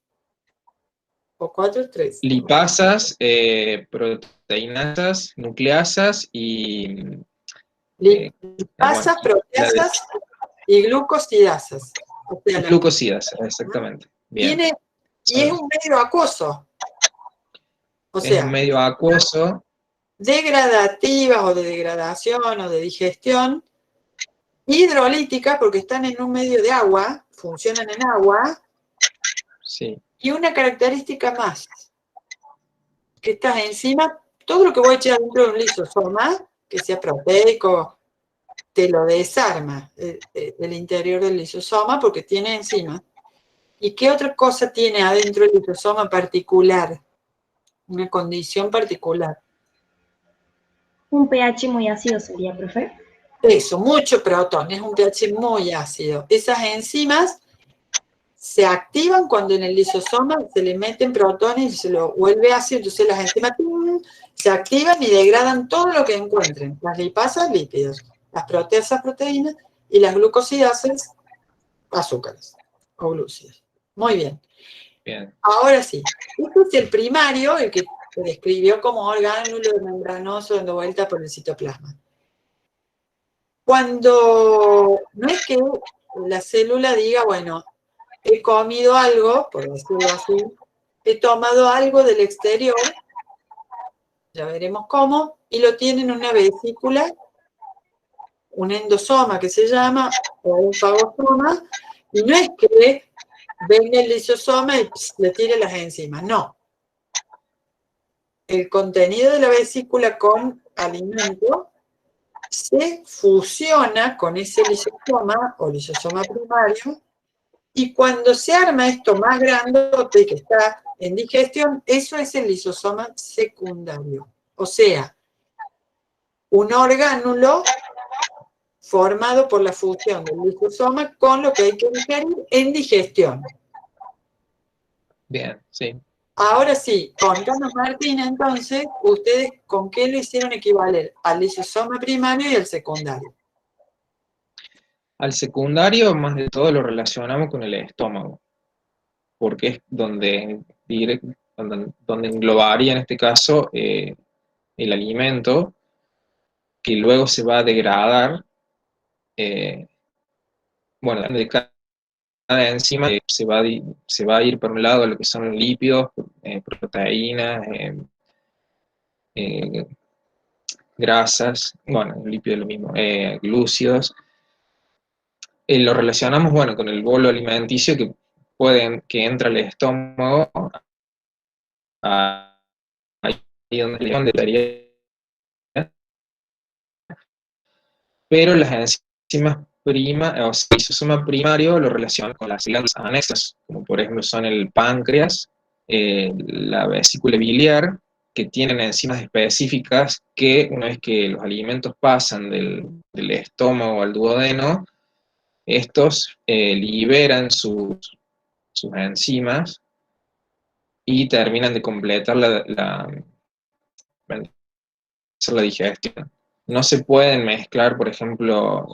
¿O 4? 3. Lipasas, proteinasas, nucleasas y... Lipasas, proteasas y glucosidasas. O sea, glucosidas, exactamente. Bien. Y es un medio acuoso. O sea, es un medio acuoso. Degradativas o de degradación o de digestión, hidrolíticas porque están en un medio de agua, funcionan en agua. Sí. Y una característica más, que estas enzimas, todo lo que voy a echar dentro de un lisosoma, que sea proteico, te lo desarma el interior del lisosoma porque tiene enzimas. ¿Y qué otra cosa tiene adentro del lisosoma particular? Una condición particular. Un pH muy ácido sería, profe. Eso, mucho protón, es un pH muy ácido. Esas enzimas se activan cuando en el lisosoma se le meten protones y se lo vuelve ácido, entonces las enzimas se activan y degradan todo lo que encuentren. Las lipasas, lípidos, las proteasas, proteínas, y las glucosidasas, azúcares o glúcidos. Muy bien. Bien. Ahora sí, este es el primario, el que se describió como orgánulo membranoso dando vuelta por el citoplasma. Cuando no es que la célula diga, bueno, he comido algo, por decirlo así, he tomado algo del exterior, ya veremos cómo, y lo tiene en una vesícula, un endosoma que se llama, o un fagosoma, y no es que venga el lisosoma y le tire las enzimas, no. El contenido de la vesícula con alimento se fusiona con ese lisosoma o lisosoma primario, y cuando se arma esto más grandote que está en digestión, eso es el lisosoma secundario. O sea, un orgánulo formado por la fusión del lisosoma con lo que hay que digerir en digestión. Bien, sí. Ahora sí, contanos, Martín, entonces, ¿ustedes con qué lo hicieron equivaler? Al lisosoma primario y al secundario. Al secundario, más de todo, lo relacionamos con el estómago, porque es donde englobaría, en este caso, el alimento, que luego se va a degradar. Bueno, de cada enzima se va a ir por un lado lo que son los lípidos, proteínas, grasas, bueno, lípidos lo mismo, glúcidos. Lo relacionamos, bueno, con el bolo alimenticio que entra al estómago, ahí donde estaría, pero las enzimas o sea, el lisosoma primario lo relaciona con las células anexas, como por ejemplo son el páncreas, la vesícula biliar, que tienen enzimas específicas que una vez que los alimentos pasan del estómago al duodeno, estos liberan sus enzimas y terminan de completar la digestión. No se pueden mezclar, por ejemplo,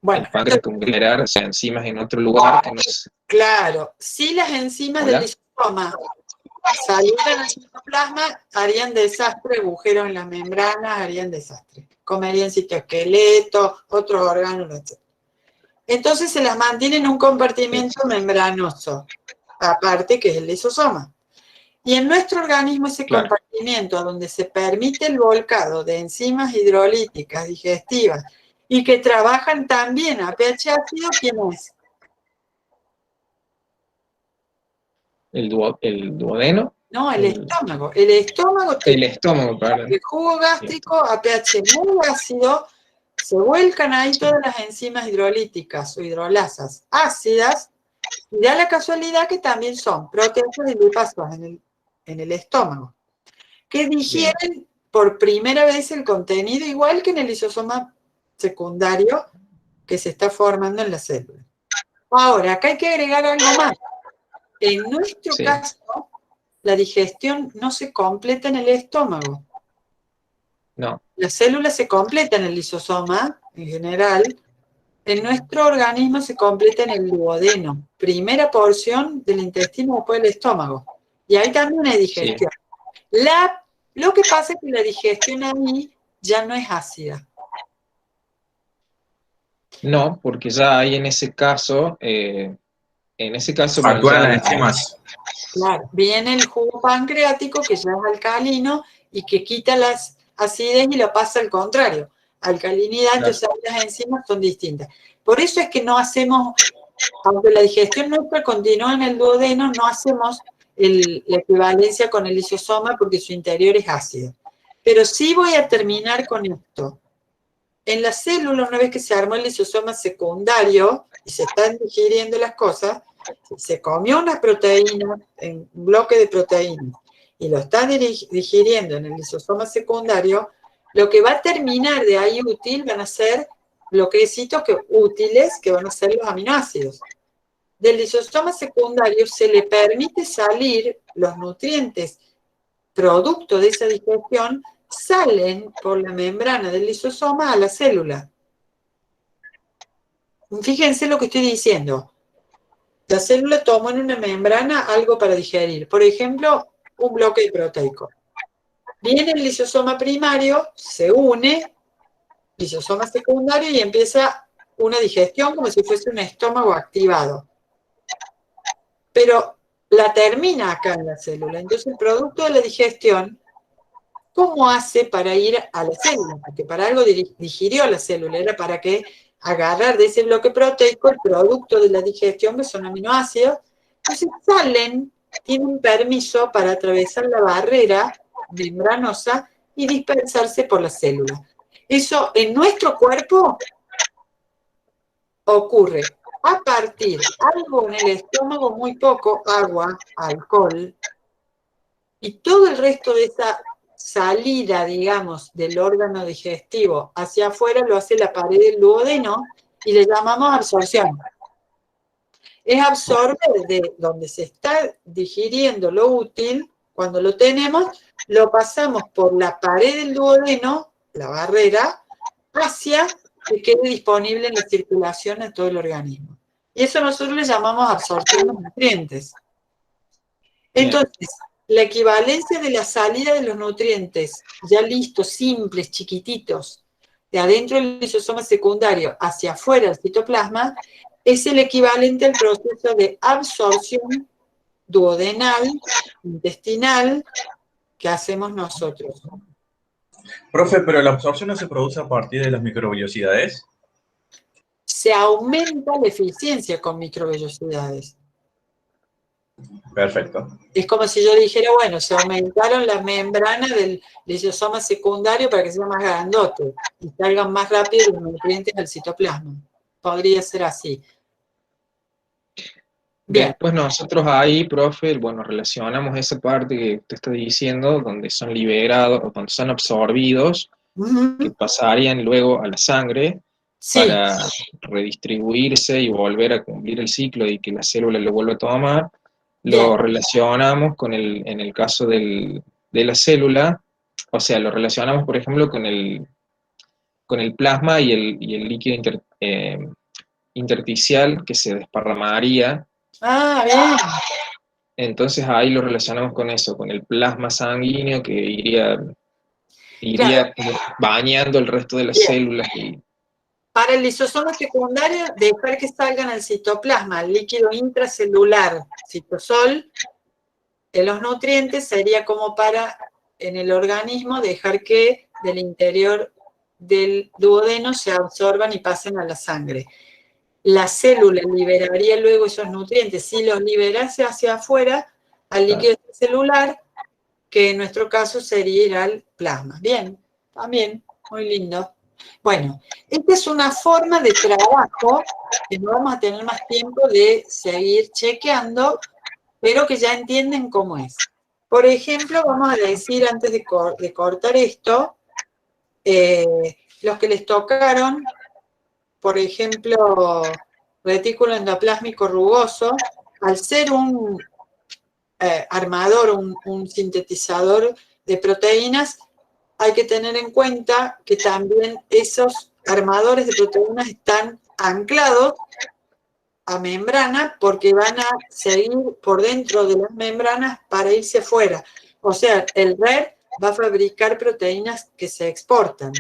Bueno, el páncreas con generar enzimas en otro lugar que no es... claro, si las enzimas ¿Hola? del lisosoma salieran al citoplasma, harían desastre, agujeros en las membranas, harían desastre. Comerían citoesqueleto, otros órganos, etc. Entonces se las mantiene en un compartimento membranoso, aparte que es el lisosoma. Y en nuestro organismo ese compartimiento donde se permite el volcado de enzimas hidrolíticas digestivas y que trabajan también a pH ácido, ¿quién es? El duodeno. No, el estómago. El estómago tiene perdón. el jugo gástrico a pH muy ácido, se vuelcan ahí todas las enzimas hidrolíticas o hidrolasas ácidas, y da la casualidad que también son proteasas y lipasas en el estómago, que digieren por primera vez el contenido igual que en el lisosoma secundario que se está formando en la célula. Ahora, acá hay que agregar algo más. En nuestro caso, la digestión no se completa en el estómago. No. La célula se completa en el lisosoma, en general. En nuestro organismo se completa en el duodeno. Primera porción del intestino después del estómago. Y ahí también hay digestión. Lo que pasa es que la digestión ahí ya no es ácida. No, porque ya hay en ese caso actúan las enzimas. Claro, viene el jugo pancreático que ya es alcalino y que quita las acidez y lo pasa al contrario. Alcalinidad, entonces las enzimas son distintas. Por eso es que no hacemos, aunque la digestión nuestra continúa en el duodeno, no hacemos la equivalencia con el lisosoma porque su interior es ácido. Pero sí voy a terminar con esto. En la célula, una vez que se armó el lisosoma secundario y se están digiriendo las cosas, se comió unas proteínas, un bloque de proteínas, y lo están digiriendo en el lisosoma secundario, lo que va a terminar de ahí útil van a ser bloquecitos útiles, que van a ser los aminoácidos. Del lisosoma secundario se le permite salir los nutrientes producto de esa digestión, salen por la membrana del lisosoma a la célula. Fíjense lo que estoy diciendo. La célula toma en una membrana algo para digerir. Por ejemplo, un bloque proteico. Viene el lisosoma primario, se une, lisosoma secundario, y empieza una digestión como si fuese un estómago activado. Pero la termina acá en la célula. Entonces, el producto de la digestión, ¿cómo hace para ir a la célula? Porque para algo digirió la célula, era para que agarrar de ese bloque proteico el producto de la digestión, que son aminoácidos. Entonces salen, tienen permiso para atravesar la barrera membranosa y dispersarse por la célula. Eso en nuestro cuerpo ocurre a partir algo en el estómago, muy poco, agua, alcohol, y todo el resto de esa salida, digamos, del órgano digestivo hacia afuera lo hace la pared del duodeno y le llamamos absorción. Es absorber de donde se está digiriendo lo útil, cuando lo tenemos, lo pasamos por la pared del duodeno, la barrera, hacia que quede disponible en la circulación en todo el organismo. Y eso nosotros le llamamos absorción de nutrientes. Entonces, la equivalencia de la salida de los nutrientes, ya listos, simples, chiquititos, de adentro del lisosoma secundario hacia afuera del citoplasma, es el equivalente al proceso de absorción duodenal, intestinal, que hacemos nosotros. Profe, pero la absorción no se produce a partir de las microvellosidades. Se aumenta la eficiencia con microvellosidades. Perfecto. Es como si yo dijera, bueno, se aumentaron las membranas del lisosoma secundario para que sea más grandote y salgan más rápido los nutrientes al citoplasma. Podría ser así. Bien. Después nosotros ahí, profe, bueno, relacionamos esa parte que usted está diciendo, donde son liberados o donde son absorbidos, que pasarían luego a la sangre para redistribuirse y volver a cumplir el ciclo y que la célula lo vuelva a tomar. Lo relacionamos con en el caso de la célula, o sea, lo relacionamos, por ejemplo, con el plasma y el líquido intersticial que se desparramaría. Ah, bien. Entonces ahí lo relacionamos con eso, con el plasma sanguíneo que iría bañando el resto de las células. Para el lisosoma secundario, dejar que salgan al citoplasma, al líquido intracelular, citosol, los nutrientes sería como para, en el organismo, dejar que del interior del duodeno se absorban y pasen a la sangre. La célula liberaría luego esos nutrientes. Si los liberase hacia afuera, al líquido celular, que en nuestro caso sería ir al plasma. Bien, también, muy lindo. Bueno, esta es una forma de trabajo que no vamos a tener más tiempo de seguir chequeando, pero que ya entienden cómo es. Por ejemplo, vamos a decir, antes de cortar esto, los que les tocaron, por ejemplo, retículo endoplásmico rugoso, al ser un armador, un sintetizador de proteínas, hay que tener en cuenta que también esos armadores de proteínas están anclados a membrana porque van a seguir por dentro de las membranas para irse afuera. O sea, el RER va a fabricar proteínas que se exportan.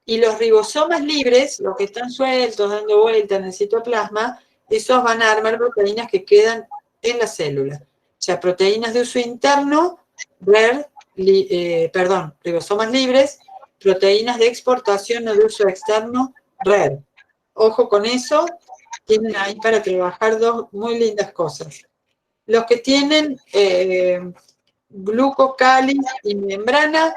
Y los ribosomas libres, los que están sueltos, dando vuelta en el citoplasma, esos van a armar proteínas que quedan en la célula. O sea, proteínas de uso interno, RER, ribosomas libres, proteínas de exportación o de uso externo, RER. Ojo con eso, tienen ahí para trabajar dos muy lindas cosas. Los que tienen glucocáliz y membrana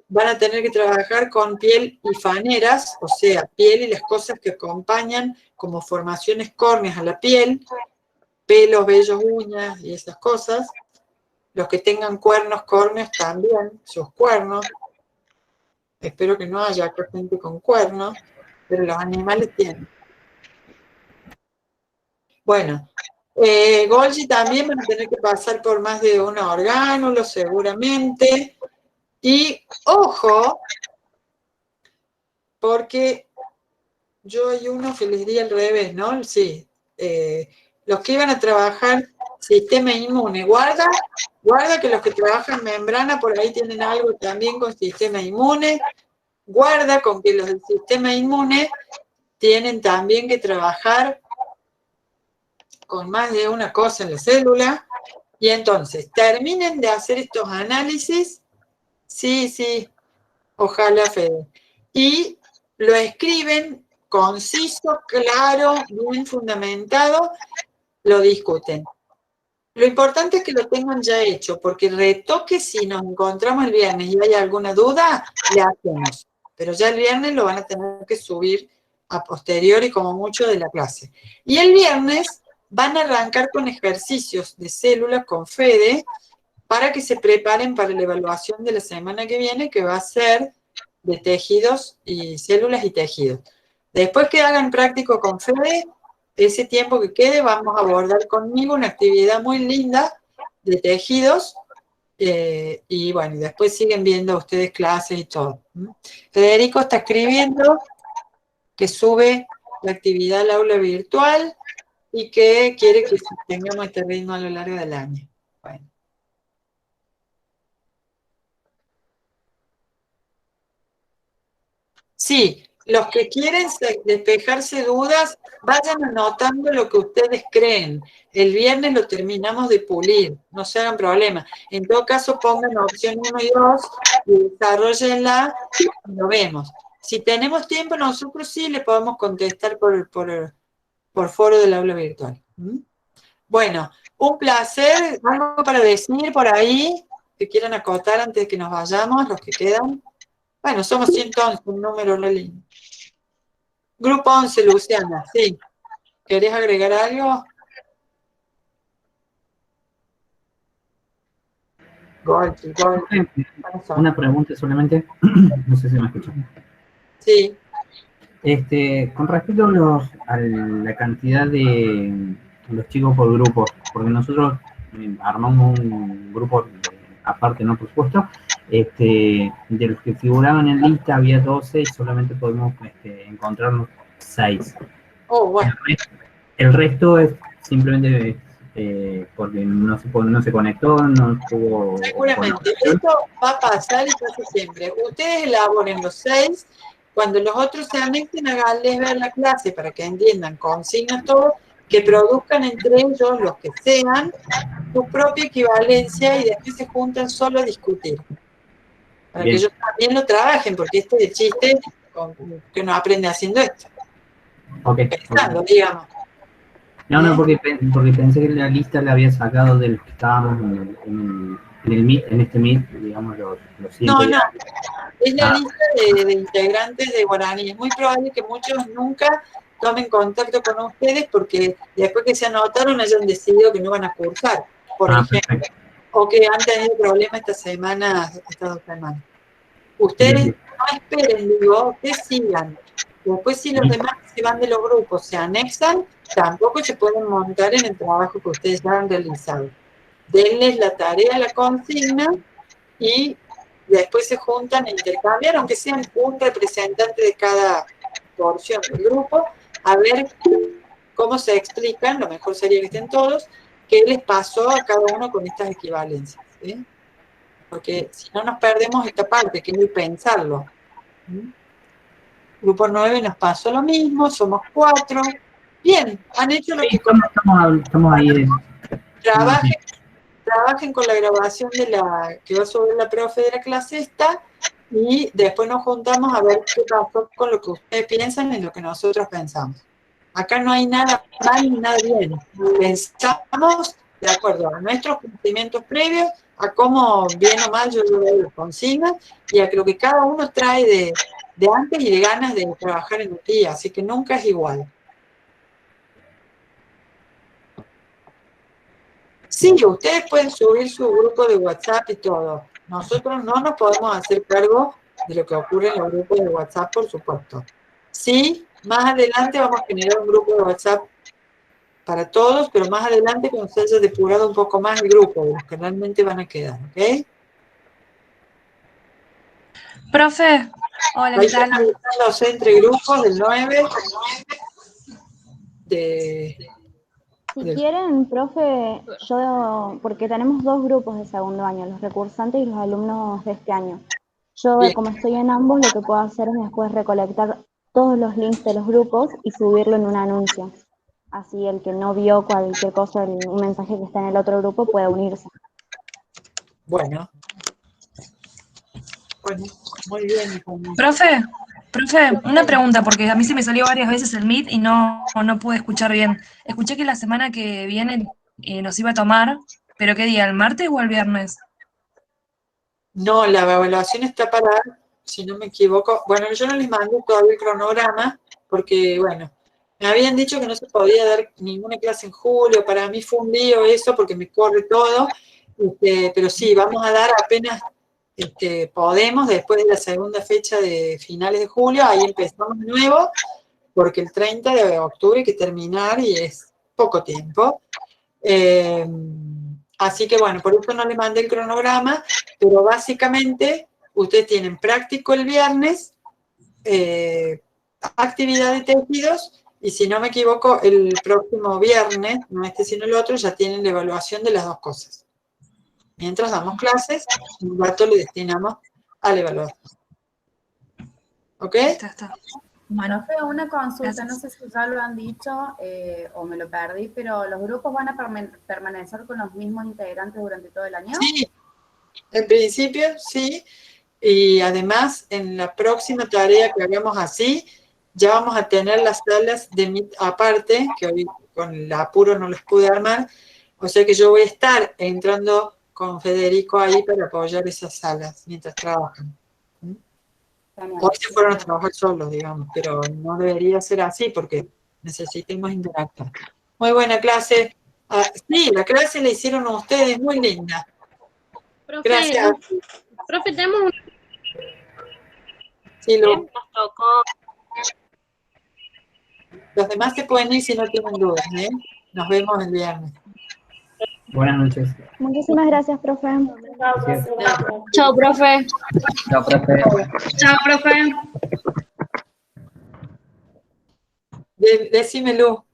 van a tener que trabajar con piel y faneras, o sea, piel y las cosas que acompañan como formaciones córneas a la piel, pelos, vellos, uñas y esas cosas. Los que tengan cuernos córneos también, sus cuernos. Espero que no haya acá gente con cuernos, pero los animales tienen. Bueno, Golgi también van a tener que pasar por más de un orgánulo, seguramente. Y ojo, porque yo hay uno que les di al revés, ¿no? Sí, los que iban a trabajar sistema inmune, guarda que los que trabajan membrana por ahí tienen algo también con sistema inmune, guarda con que los del sistema inmune tienen también que trabajar con más de una cosa en la célula, y entonces terminen de hacer estos análisis, sí, ojalá, Fede, y lo escriben conciso, claro, bien fundamentado, lo discuten. Lo importante es que lo tengan ya hecho, porque retoque, si nos encontramos el viernes y hay alguna duda, le hacemos. Pero ya el viernes lo van a tener que subir a posteriori como mucho de la clase. Y el viernes van a arrancar con ejercicios de células con Fede para que se preparen para la evaluación de la semana que viene, que va a ser de tejidos y células y tejidos. Después que hagan práctico con Fede, ese tiempo que quede vamos a abordar conmigo una actividad muy linda de tejidos y bueno, y después siguen viendo ustedes clases y todo. Federico está escribiendo que sube la actividad al aula virtual y que quiere que tengamos este ritmo a lo largo del año. Bueno. Sí, Los que quieren despejarse dudas, vayan anotando lo que ustedes creen. El viernes lo terminamos de pulir, no se hagan problema. En todo caso, pongan opción 1 y 2 y desarrollenla y lo vemos. Si tenemos tiempo, nosotros sí le podemos contestar por foro del aula virtual. Bueno, un placer. ¿Algo para decir por ahí que quieran acotar antes de que nos vayamos, los que quedan? Bueno, somos 111, un número no lindo. Grupo 11, Luciana, sí. ¿Querés agregar algo? Golpe. Una pregunta solamente, no sé si me escuchan. Sí. Con respecto a la cantidad de los chicos por grupos, porque nosotros armamos un grupo aparte, ¿no? Por supuesto, de los que figuraban en lista había 12 y solamente podemos encontrarnos 6. Oh, bueno. El resto es simplemente porque no se conectó, no tuvo... Seguramente, esto va a pasar y pasa siempre. Ustedes elaboren los 6, cuando los otros se anexen, háganles ver la clase para que entiendan, consignas todo, que produzcan entre ellos, los que sean, su propia equivalencia y después se juntan solo a discutir. Para Bien. que ellos también lo trabajen, porque este es el chiste que uno aprende haciendo esto. Pensando, digamos. No, porque pensé que la lista la había sacado de los que estábamos en el Meet, en este Meet, digamos, los 100. No, es la lista de integrantes de Guaraní. Es muy probable que muchos nunca tomen contacto con ustedes porque después que se anotaron hayan decidido que no van a cursar, por ejemplo, perfecto. O que han tenido problemas estas 2 semanas. Ustedes no esperen, digo, que sigan. Después si los demás se van de los grupos, se anexan, tampoco se pueden montar en el trabajo que ustedes ya han realizado. Denles la tarea, la consigna y después se juntan e intercambian, aunque sean un representante de cada porción del grupo, a ver cómo se explican, lo mejor sería que estén todos, qué les pasó a cada uno con estas equivalencias, ¿sí? Porque si no nos perdemos esta parte, que es el pensarlo. Grupo 9 nos pasó lo mismo, somos 4. Bien, han hecho lo que... Estamos ahí. Trabajen con la grabación de la que va a subir la profe de la clase esta y después nos juntamos a ver qué pasó con lo que ustedes piensan y lo que nosotros pensamos. Acá no hay nada mal ni nada bien. Pensamos de acuerdo a nuestros conocimientos previos, a cómo bien o mal yo lo consigo y a lo que cada uno trae de antes y de ganas de trabajar en el día, así que nunca es igual. Sí, ustedes pueden subir su grupo de WhatsApp y todo. Nosotros no nos podemos hacer cargo de lo que ocurre en los grupos de WhatsApp, por supuesto. Sí, más adelante vamos a generar un grupo de WhatsApp para todos, pero más adelante cuando se haya depurado un poco más el grupo, de los que realmente van a quedar, ¿ok? Profe, hola, ¿qué tal? Los entre grupos del 9 Si quieren, profe, porque tenemos 2 grupos de segundo año, los recursantes y los alumnos de este año. Yo, bien, como estoy en ambos, lo que puedo hacer es después recolectar todos los links de los grupos y subirlo en un anuncio. Así el que no vio cualquier cosa, un mensaje que está en el otro grupo, puede unirse. Bueno, muy bien. Profe, una pregunta, porque a mí se me salió varias veces el Meet y no pude escuchar bien. Escuché que la semana que viene nos iba a tomar, pero ¿qué día? ¿El martes o el viernes? No, la evaluación está para, si no me equivoco, bueno, yo no les mandé todavía el cronograma, porque, bueno, me habían dicho que no se podía dar ninguna clase en julio, para mí fue un lío eso, porque me corre todo, pero sí, vamos a dar apenas... podemos, después de la segunda fecha de finales de julio, ahí empezamos de nuevo, porque el 30 de octubre hay que terminar y es poco tiempo. Así que bueno, por eso no le mandé el cronograma, pero básicamente ustedes tienen práctico el viernes, actividad de tejidos, y si no me equivoco, el próximo viernes, no este sino el otro, ya tienen la evaluación de las 2 cosas. Mientras damos clases, un rato le destinamos a la evaluación. ¿Ok? Está. Bueno, Feo, una consulta, no sé si ya lo han dicho o me lo perdí, pero ¿los grupos van a permanecer con los mismos integrantes durante todo el año? Sí, en principio sí, y además en la próxima tarea que hagamos así, ya vamos a tener las salas de Meet aparte, que hoy con el apuro no las pude armar, o sea que yo voy a estar entrando con Federico ahí para apoyar esas salas mientras trabajan. Hoy se fueron a trabajar solos, digamos, pero no debería ser así porque necesitamos interactuar. Muy buena clase. Sí, la clase la hicieron ustedes, muy linda. Profe, Gracias. Profe, tenemos un... Sí, Nos tocó... Los demás se pueden ir si no tienen dudas, ¿eh? Nos vemos el viernes. Buenas noches. Muchísimas gracias, profe. Gracias. Chao, profe. Chao, profe. Chao, profe. Decímelo.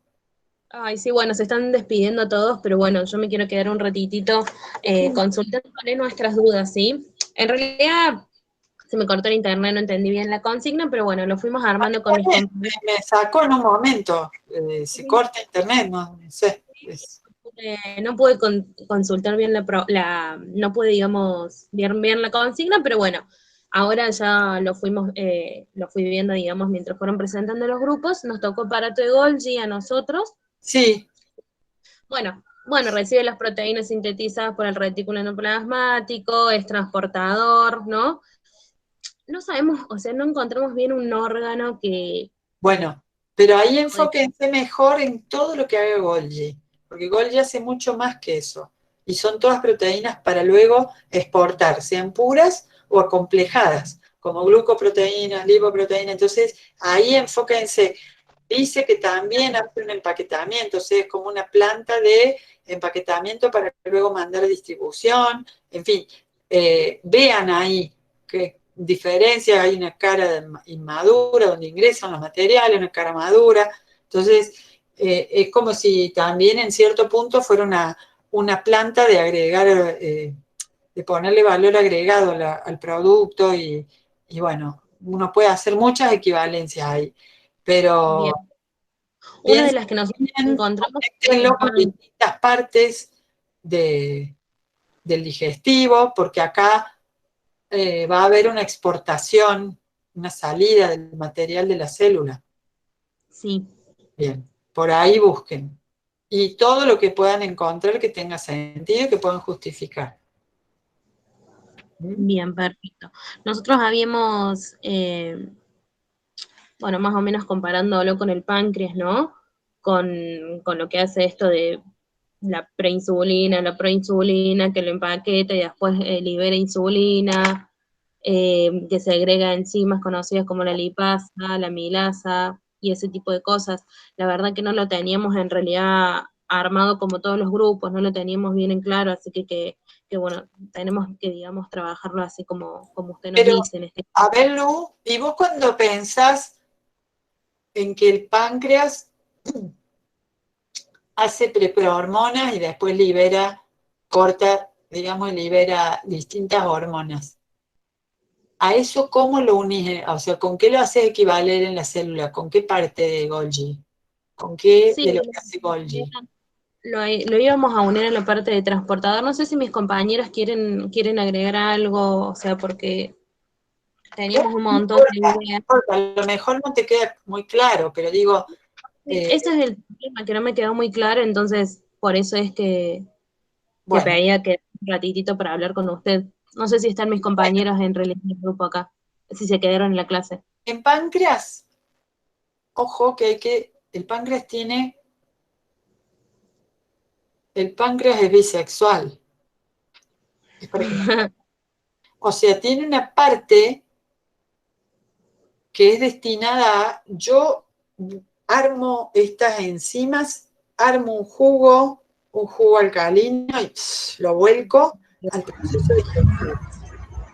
Ay, sí, bueno, se están despidiendo todos, pero bueno, yo me quiero quedar un ratitito consultándole nuestras dudas, ¿sí? En realidad se me cortó el internet, no entendí bien la consigna, pero bueno, lo fuimos armando con mis compañeros. Me sacó en un momento. Se corta internet, no sé. No pude consultar bien no pude, digamos, bien la consigna, pero bueno, ahora ya lo fui viendo, digamos, mientras fueron presentando los grupos. Nos tocó aparato de Golgi a nosotros. Sí. Bueno, recibe las proteínas sintetizadas por el retículo endoplasmático, es transportador, ¿no? No sabemos, o sea, no encontramos bien un órgano que... Bueno, pero ahí enfóquense mejor en todo lo que haga Golgi, porque Golgi hace mucho más que eso, y son todas proteínas para luego exportar, sean puras o acomplejadas, como glucoproteínas, lipoproteínas. Entonces, ahí enfóquense. Dice que también hace un empaquetamiento, o sea, es como una planta de empaquetamiento para luego mandar a distribución. En fin, vean ahí qué diferencia, hay una cara inmadura donde ingresan los materiales, una cara madura. Entonces, es como si también en cierto punto fuera una planta de agregar, de ponerle valor agregado al producto y bueno, uno puede hacer muchas equivalencias ahí. Pero bien. Una de las que nosotros encontramos con distintas partes del digestivo, porque acá va a haber una exportación, una salida del material de la célula. Sí. Bien, por ahí busquen. Y todo lo que puedan encontrar que tenga sentido y que puedan justificar. Bien, perfecto. Nosotros habíamos, bueno, más o menos comparándolo con el páncreas, ¿no? Con lo que hace esto de la proinsulina, que lo empaqueta y después libera insulina, que segrega enzimas conocidas como la lipasa, la milasa y ese tipo de cosas. La verdad que no lo teníamos en realidad armado como todos los grupos, no lo teníamos bien en claro, así que bueno, tenemos que, digamos, trabajarlo así como usted nos dice. A ver, Lu, ¿y vos cuando pensás en que el páncreas hace preprohormonas y después corta, digamos, libera distintas hormonas? ¿A eso cómo lo unís? O sea, ¿con qué lo haces equivaler en la célula? ¿Con qué parte de Golgi? ¿Con qué de lo que hace Golgi? Lo íbamos a unir en la parte de transportador. No sé si mis compañeros quieren agregar algo, o sea, porque teníamos un montón de ideas. A lo mejor no te queda muy claro, pero digo... Ese es el tema, que no me quedó muy claro, entonces por eso es que pedía que un ratitito para hablar con usted. No sé si están mis compañeros en realidad en el grupo acá, si se quedaron en la clase. En páncreas, ojo que el páncreas es bisexual. O sea, tiene una parte que es destinada a, yo armo estas enzimas, armo un jugo alcalino y lo vuelco al proceso digestivo.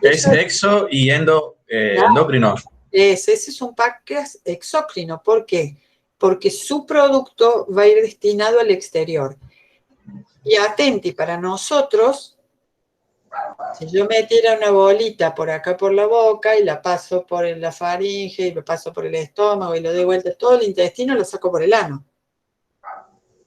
Es exo y endocrino. Ese es un páncreas exócrino. ¿Por qué? Porque su producto va a ir destinado al exterior. Y atenti, para nosotros, Si yo metiera una bolita por acá por la boca y la paso por la faringe y lo paso por el estómago y lo doy vuelta todo el intestino, lo saco por el ano.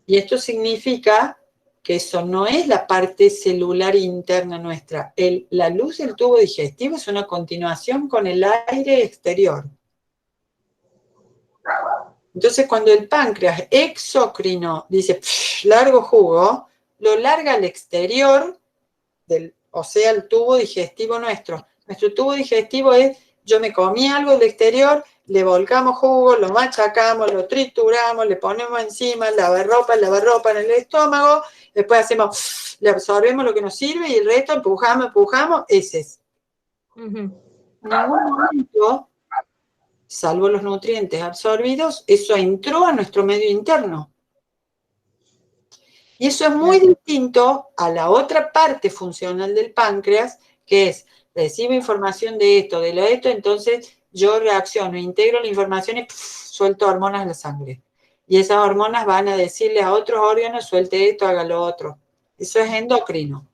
Y esto significa que eso no es la parte celular interna nuestra. La luz del tubo digestivo es una continuación con el aire exterior. Entonces, cuando el páncreas exocrino dice, largo jugo, lo larga al exterior, o sea, el tubo digestivo nuestro. Nuestro tubo digestivo es, yo me comí algo del exterior, le volcamos jugo, lo machacamos, lo trituramos, le ponemos encima lavarropa en el estómago, después hacemos, le absorbemos lo que nos sirve y el resto empujamos, ese es. En ningún momento, salvo los nutrientes absorbidos, eso entró a nuestro medio interno. Y eso es muy distinto a la otra parte funcional del páncreas, que es, recibo información de esto, de lo de esto, entonces yo reacciono, integro la información y suelto hormonas en la sangre. Y esas hormonas van a decirle a otros órganos, suelte esto, haga lo otro. Eso es endocrino.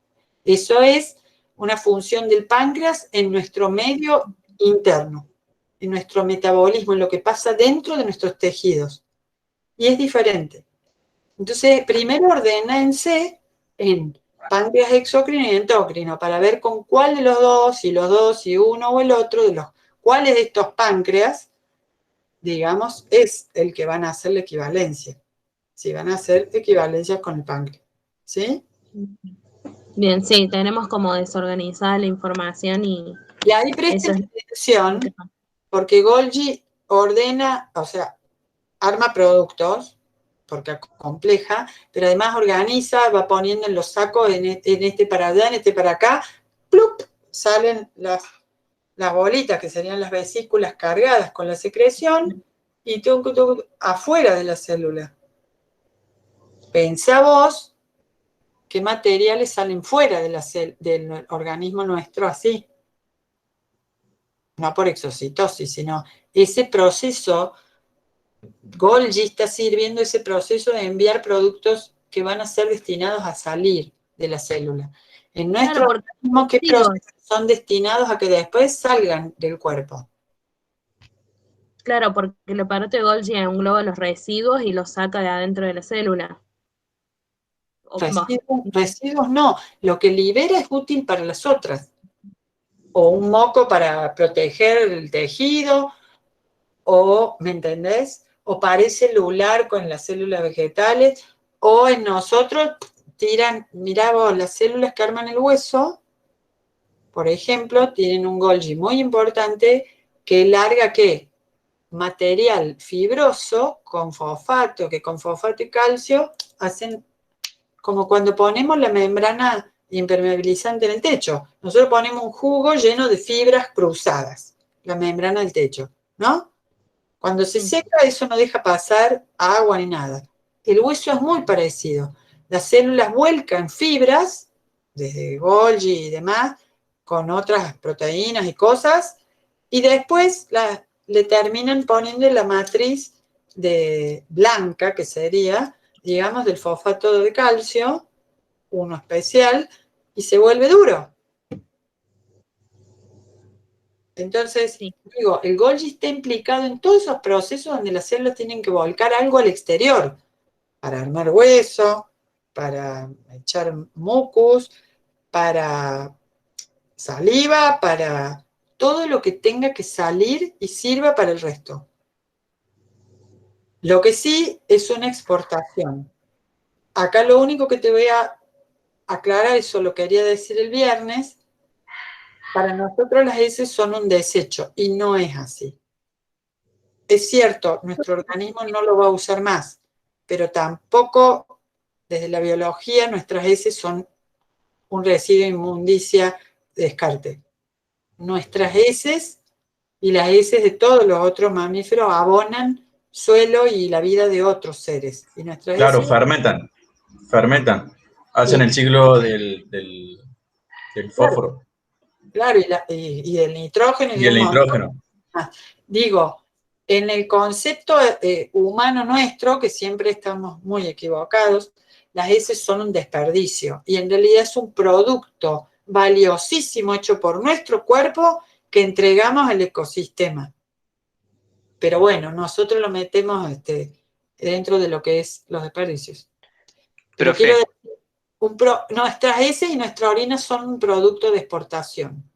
Eso es una función del páncreas en nuestro medio interno, en nuestro metabolismo, en lo que pasa dentro de nuestros tejidos. Y es diferente. Entonces, primero ordénense en páncreas exocrino y endocrino para ver con cuál de los dos, si uno o el otro, de los cuáles de estos páncreas, digamos, es el que van a hacer la equivalencia. Si van a hacer equivalencia con el páncreas. ¿Sí? Bien, sí, tenemos como desorganizada la información y ahí presten atención, porque Golgi ordena, o sea, arma productos, porque compleja, pero además organiza, va poniendo en los sacos, en este para allá, en este para acá, ¡plup! Salen las bolitas, que serían las vesículas cargadas con la secreción, y afuera de la célula. Pensá vos qué materiales salen fuera del organismo nuestro así. No por exocitosis, sino ese proceso. Golgi está sirviendo ese proceso de enviar productos que van a ser destinados a salir de la célula. En nuestro organismo, ¿qué procesos son destinados a que después salgan del cuerpo? Claro, porque el aparato de Golgi engloba los residuos y los saca de adentro de la célula. Residuos no, lo que libera es útil para las otras. O un moco para proteger el tejido, o, ¿me entendés? O pared celular con las células vegetales, o en nosotros tiran, mirá vos, las células que arman el hueso, por ejemplo, tienen un Golgi muy importante que larga, ¿qué? Material fibroso con fosfato, que con fosfato y calcio hacen como cuando ponemos la membrana impermeabilizante en el techo. Nosotros ponemos un jugo lleno de fibras cruzadas, la membrana del techo, ¿no? Cuando se seca, eso no deja pasar agua ni nada. El hueso es muy parecido. Las células vuelcan fibras, desde Golgi y demás, con otras proteínas y cosas, y después le terminan poniendo la matriz blanca, que sería, digamos, del fosfato de calcio, uno especial, y se vuelve duro. Entonces, digo, el Golgi está implicado en todos esos procesos donde las células tienen que volcar algo al exterior, para armar hueso, para echar mucus, para saliva, para todo lo que tenga que salir y sirva para el resto. Lo que sí es una exportación. Acá lo único que te voy a aclarar, eso lo quería decir el viernes, para nosotros las heces son un desecho, y no es así. Es cierto, nuestro organismo no lo va a usar más, pero tampoco, desde la biología, nuestras heces son un residuo de inmundicia de descarte. Nuestras heces y las heces de todos los otros mamíferos abonan suelo y la vida de otros seres. Y nuestras claro, heces, fermentan. Hacen el ciclo del fósforo. Claro, y del nitrógeno. Y el nitrógeno. Digo, en el concepto humano nuestro, que siempre estamos muy equivocados, las heces son un desperdicio, y en realidad es un producto valiosísimo hecho por nuestro cuerpo que entregamos al ecosistema. Pero bueno, nosotros lo metemos dentro de lo que es los desperdicios. Pero Profe. quiero decir, nuestras heces y nuestra orina son un producto de exportación.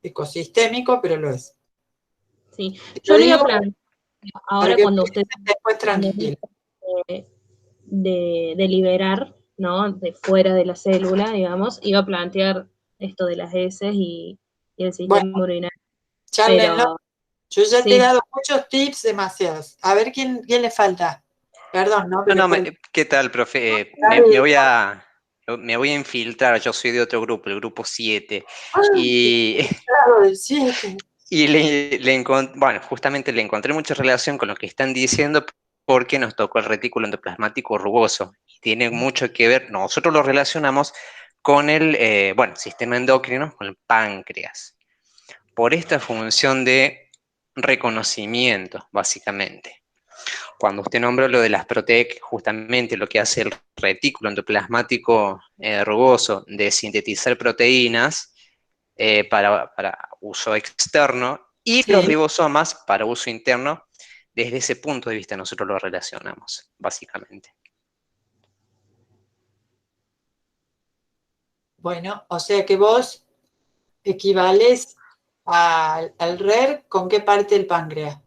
Ecosistémico, pero lo es. Sí, yo le iba a plantear, ahora para que cuando usted después tranquilo. de liberar, ¿no? De fuera de la célula, digamos, iba a plantear esto de las heces y el sistema urinario. Charlenlo. Pero, Yo ya te he sí. dado muchos tips, demasiados. A ver quién le falta. Perdón, ¿no? No, ¿qué tal, profe? Me voy a infiltrar, yo soy de otro grupo, el grupo 7. Y bueno, justamente le encontré mucha relación con lo que están diciendo porque nos tocó el retículo endoplasmático rugoso. Y tiene mucho que ver, nosotros lo relacionamos con el sistema endocrino, con el páncreas. Por esta función de reconocimiento, básicamente. Cuando usted nombró lo de las PROTEC, justamente lo que hace el retículo endoplasmático rugoso de sintetizar proteínas para uso externo y los ribosomas para uso interno, desde ese punto de vista nosotros lo relacionamos, básicamente. Bueno, o sea que vos equivales al RER con qué parte del páncreas.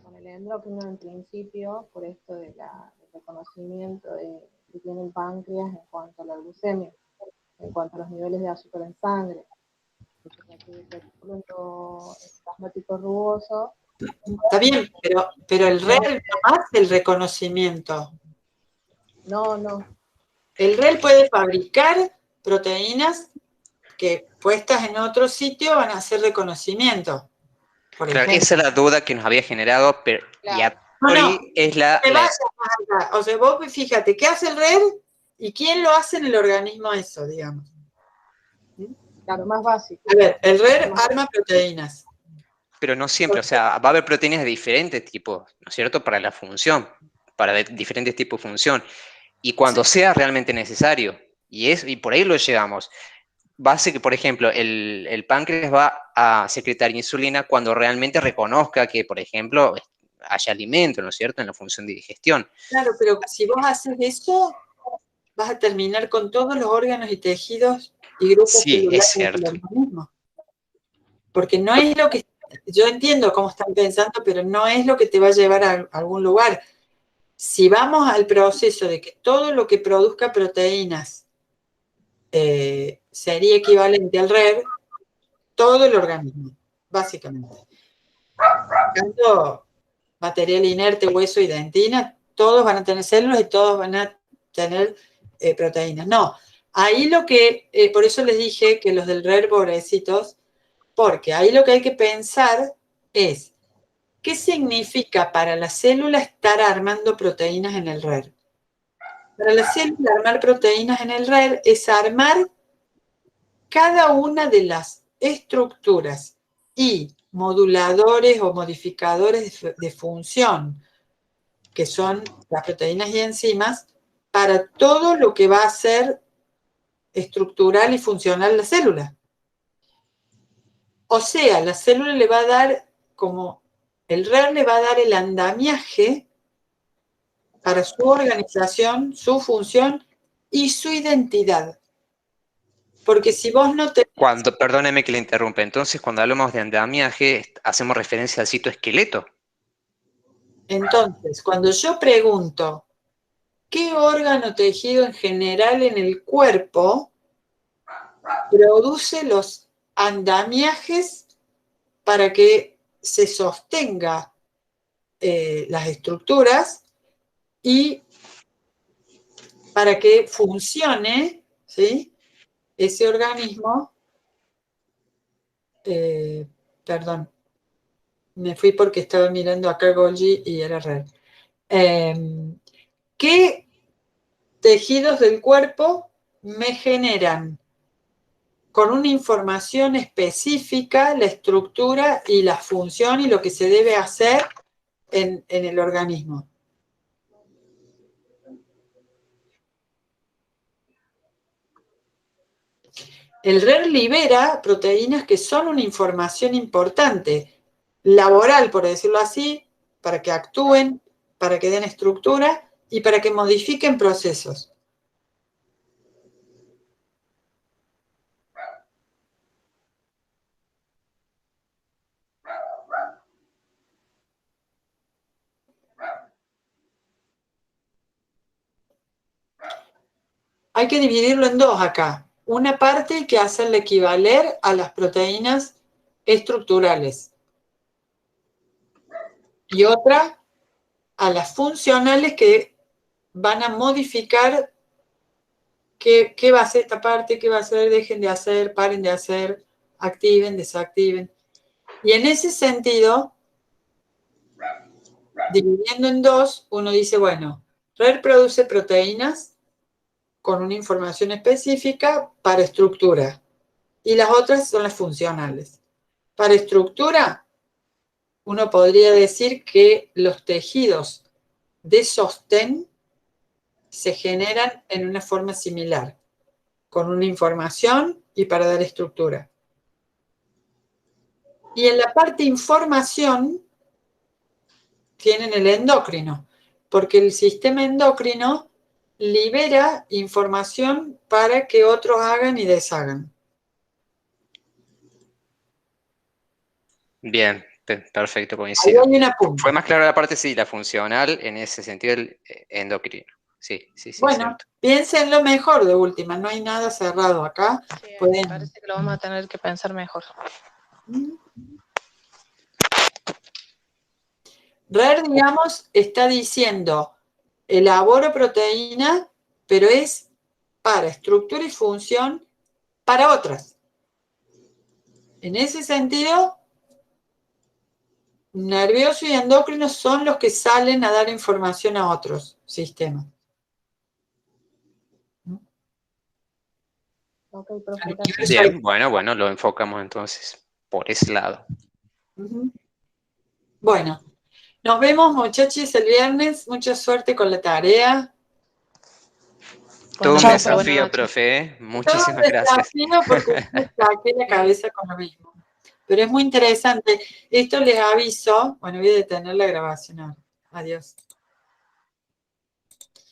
Con el endocrino en principio, por esto del reconocimiento que tiene el páncreas en cuanto a la glucemia, en cuanto a los niveles de azúcar en sangre. El retículo endoplasmático rugoso. Está bien, pero el RER no hace el reconocimiento. No. El RER puede fabricar proteínas que puestas en otro sitio van a hacer reconocimiento. Claro, esa es la duda que nos había generado, pero es la... O sea, vos fíjate, ¿qué hace el RER y quién lo hace en el organismo eso, digamos? Claro, más básico. A ver, el RER arma proteínas. Pero no siempre, o sea, va a haber proteínas de diferentes tipos, ¿no es cierto? Para la función, para diferentes tipos de función. Y cuando sea realmente necesario, y por ahí lo llevamos. Va a ser que, por ejemplo, el páncreas va a secretar insulina cuando realmente reconozca que, por ejemplo, haya alimento, ¿no es cierto?, en la función de digestión. Claro, pero si vos haces eso, vas a terminar con todos los órganos y tejidos y grupos celulares del organismo. Porque no es lo que... Yo entiendo cómo están pensando, pero no es lo que te va a llevar a algún lugar. Si vamos al proceso de que todo lo que produzca proteínas sería equivalente al RER, todo el organismo, básicamente. Tanto material inerte, hueso y dentina, todos van a tener células y todos van a tener proteínas. No, ahí lo que, por eso les dije que los del RER, pobrecitos, porque ahí lo que hay que pensar es, ¿qué significa para la célula estar armando proteínas en el RER? Para la célula armar proteínas en el RER es armar cada una de las estructuras y moduladores o modificadores de función, que son las proteínas y enzimas, para todo lo que va a ser estructural y funcional la célula. O sea, la célula le va a dar, como el RER le va a dar el andamiaje para su organización, su función y su identidad. Porque si vos no te... Perdóneme que le interrumpa, entonces cuando hablamos de andamiaje, hacemos referencia al citoesqueleto. Entonces, cuando yo pregunto, ¿qué órgano tejido en general en el cuerpo produce los andamiajes para que se sostenga las estructuras y para que funcione, ¿sí?, ese organismo? Perdón, me fui porque estaba mirando acá Golgi y era RER. ¿Qué tejidos del cuerpo me generan con una información específica la estructura y la función y lo que se debe hacer en el organismo? El RER libera proteínas que son una información importante, laboral, por decirlo así, para que actúen, para que den estructura y para que modifiquen procesos. Hay que dividirlo en dos acá. Una parte que hacerle equivaler a las proteínas estructurales y otra a las funcionales que van a modificar qué va a hacer esta parte, qué va a hacer, dejen de hacer, paren de hacer, activen, desactiven. Y en ese sentido, dividiendo en dos, uno dice, bueno, RER produce proteínas con una información específica para estructura. Y las otras son las funcionales. Para estructura, uno podría decir que los tejidos de sostén se generan en una forma similar, con una información y para dar estructura. Y en la parte información tienen el endocrino, porque el sistema endocrino libera información para que otros hagan y deshagan. Bien, perfecto, coincido. Ahí hay una punta. Fue más claro la parte, sí, la funcional, en ese sentido, el endocrino. Sí, Bueno, cierto. piénsenlo mejor de última, no hay nada cerrado acá. Me parece que lo vamos a tener que pensar mejor. RER, digamos, está diciendo, elaboro proteína, pero es para estructura y función para otras. En ese sentido, nervioso y endocrino son los que salen a dar información a otros sistemas. Ok, profe, gracias. Bien, bueno, lo enfocamos entonces por ese lado. Bueno, nos vemos, muchachos, el viernes. Mucha suerte con la tarea. Todo un Chao, desafío, buenas profe. Todo Muchísimas un gracias. desafío porque me saqué la cabeza con lo mismo. Pero es muy interesante. Esto les aviso. Bueno, voy a detener la grabación ahora. Adiós.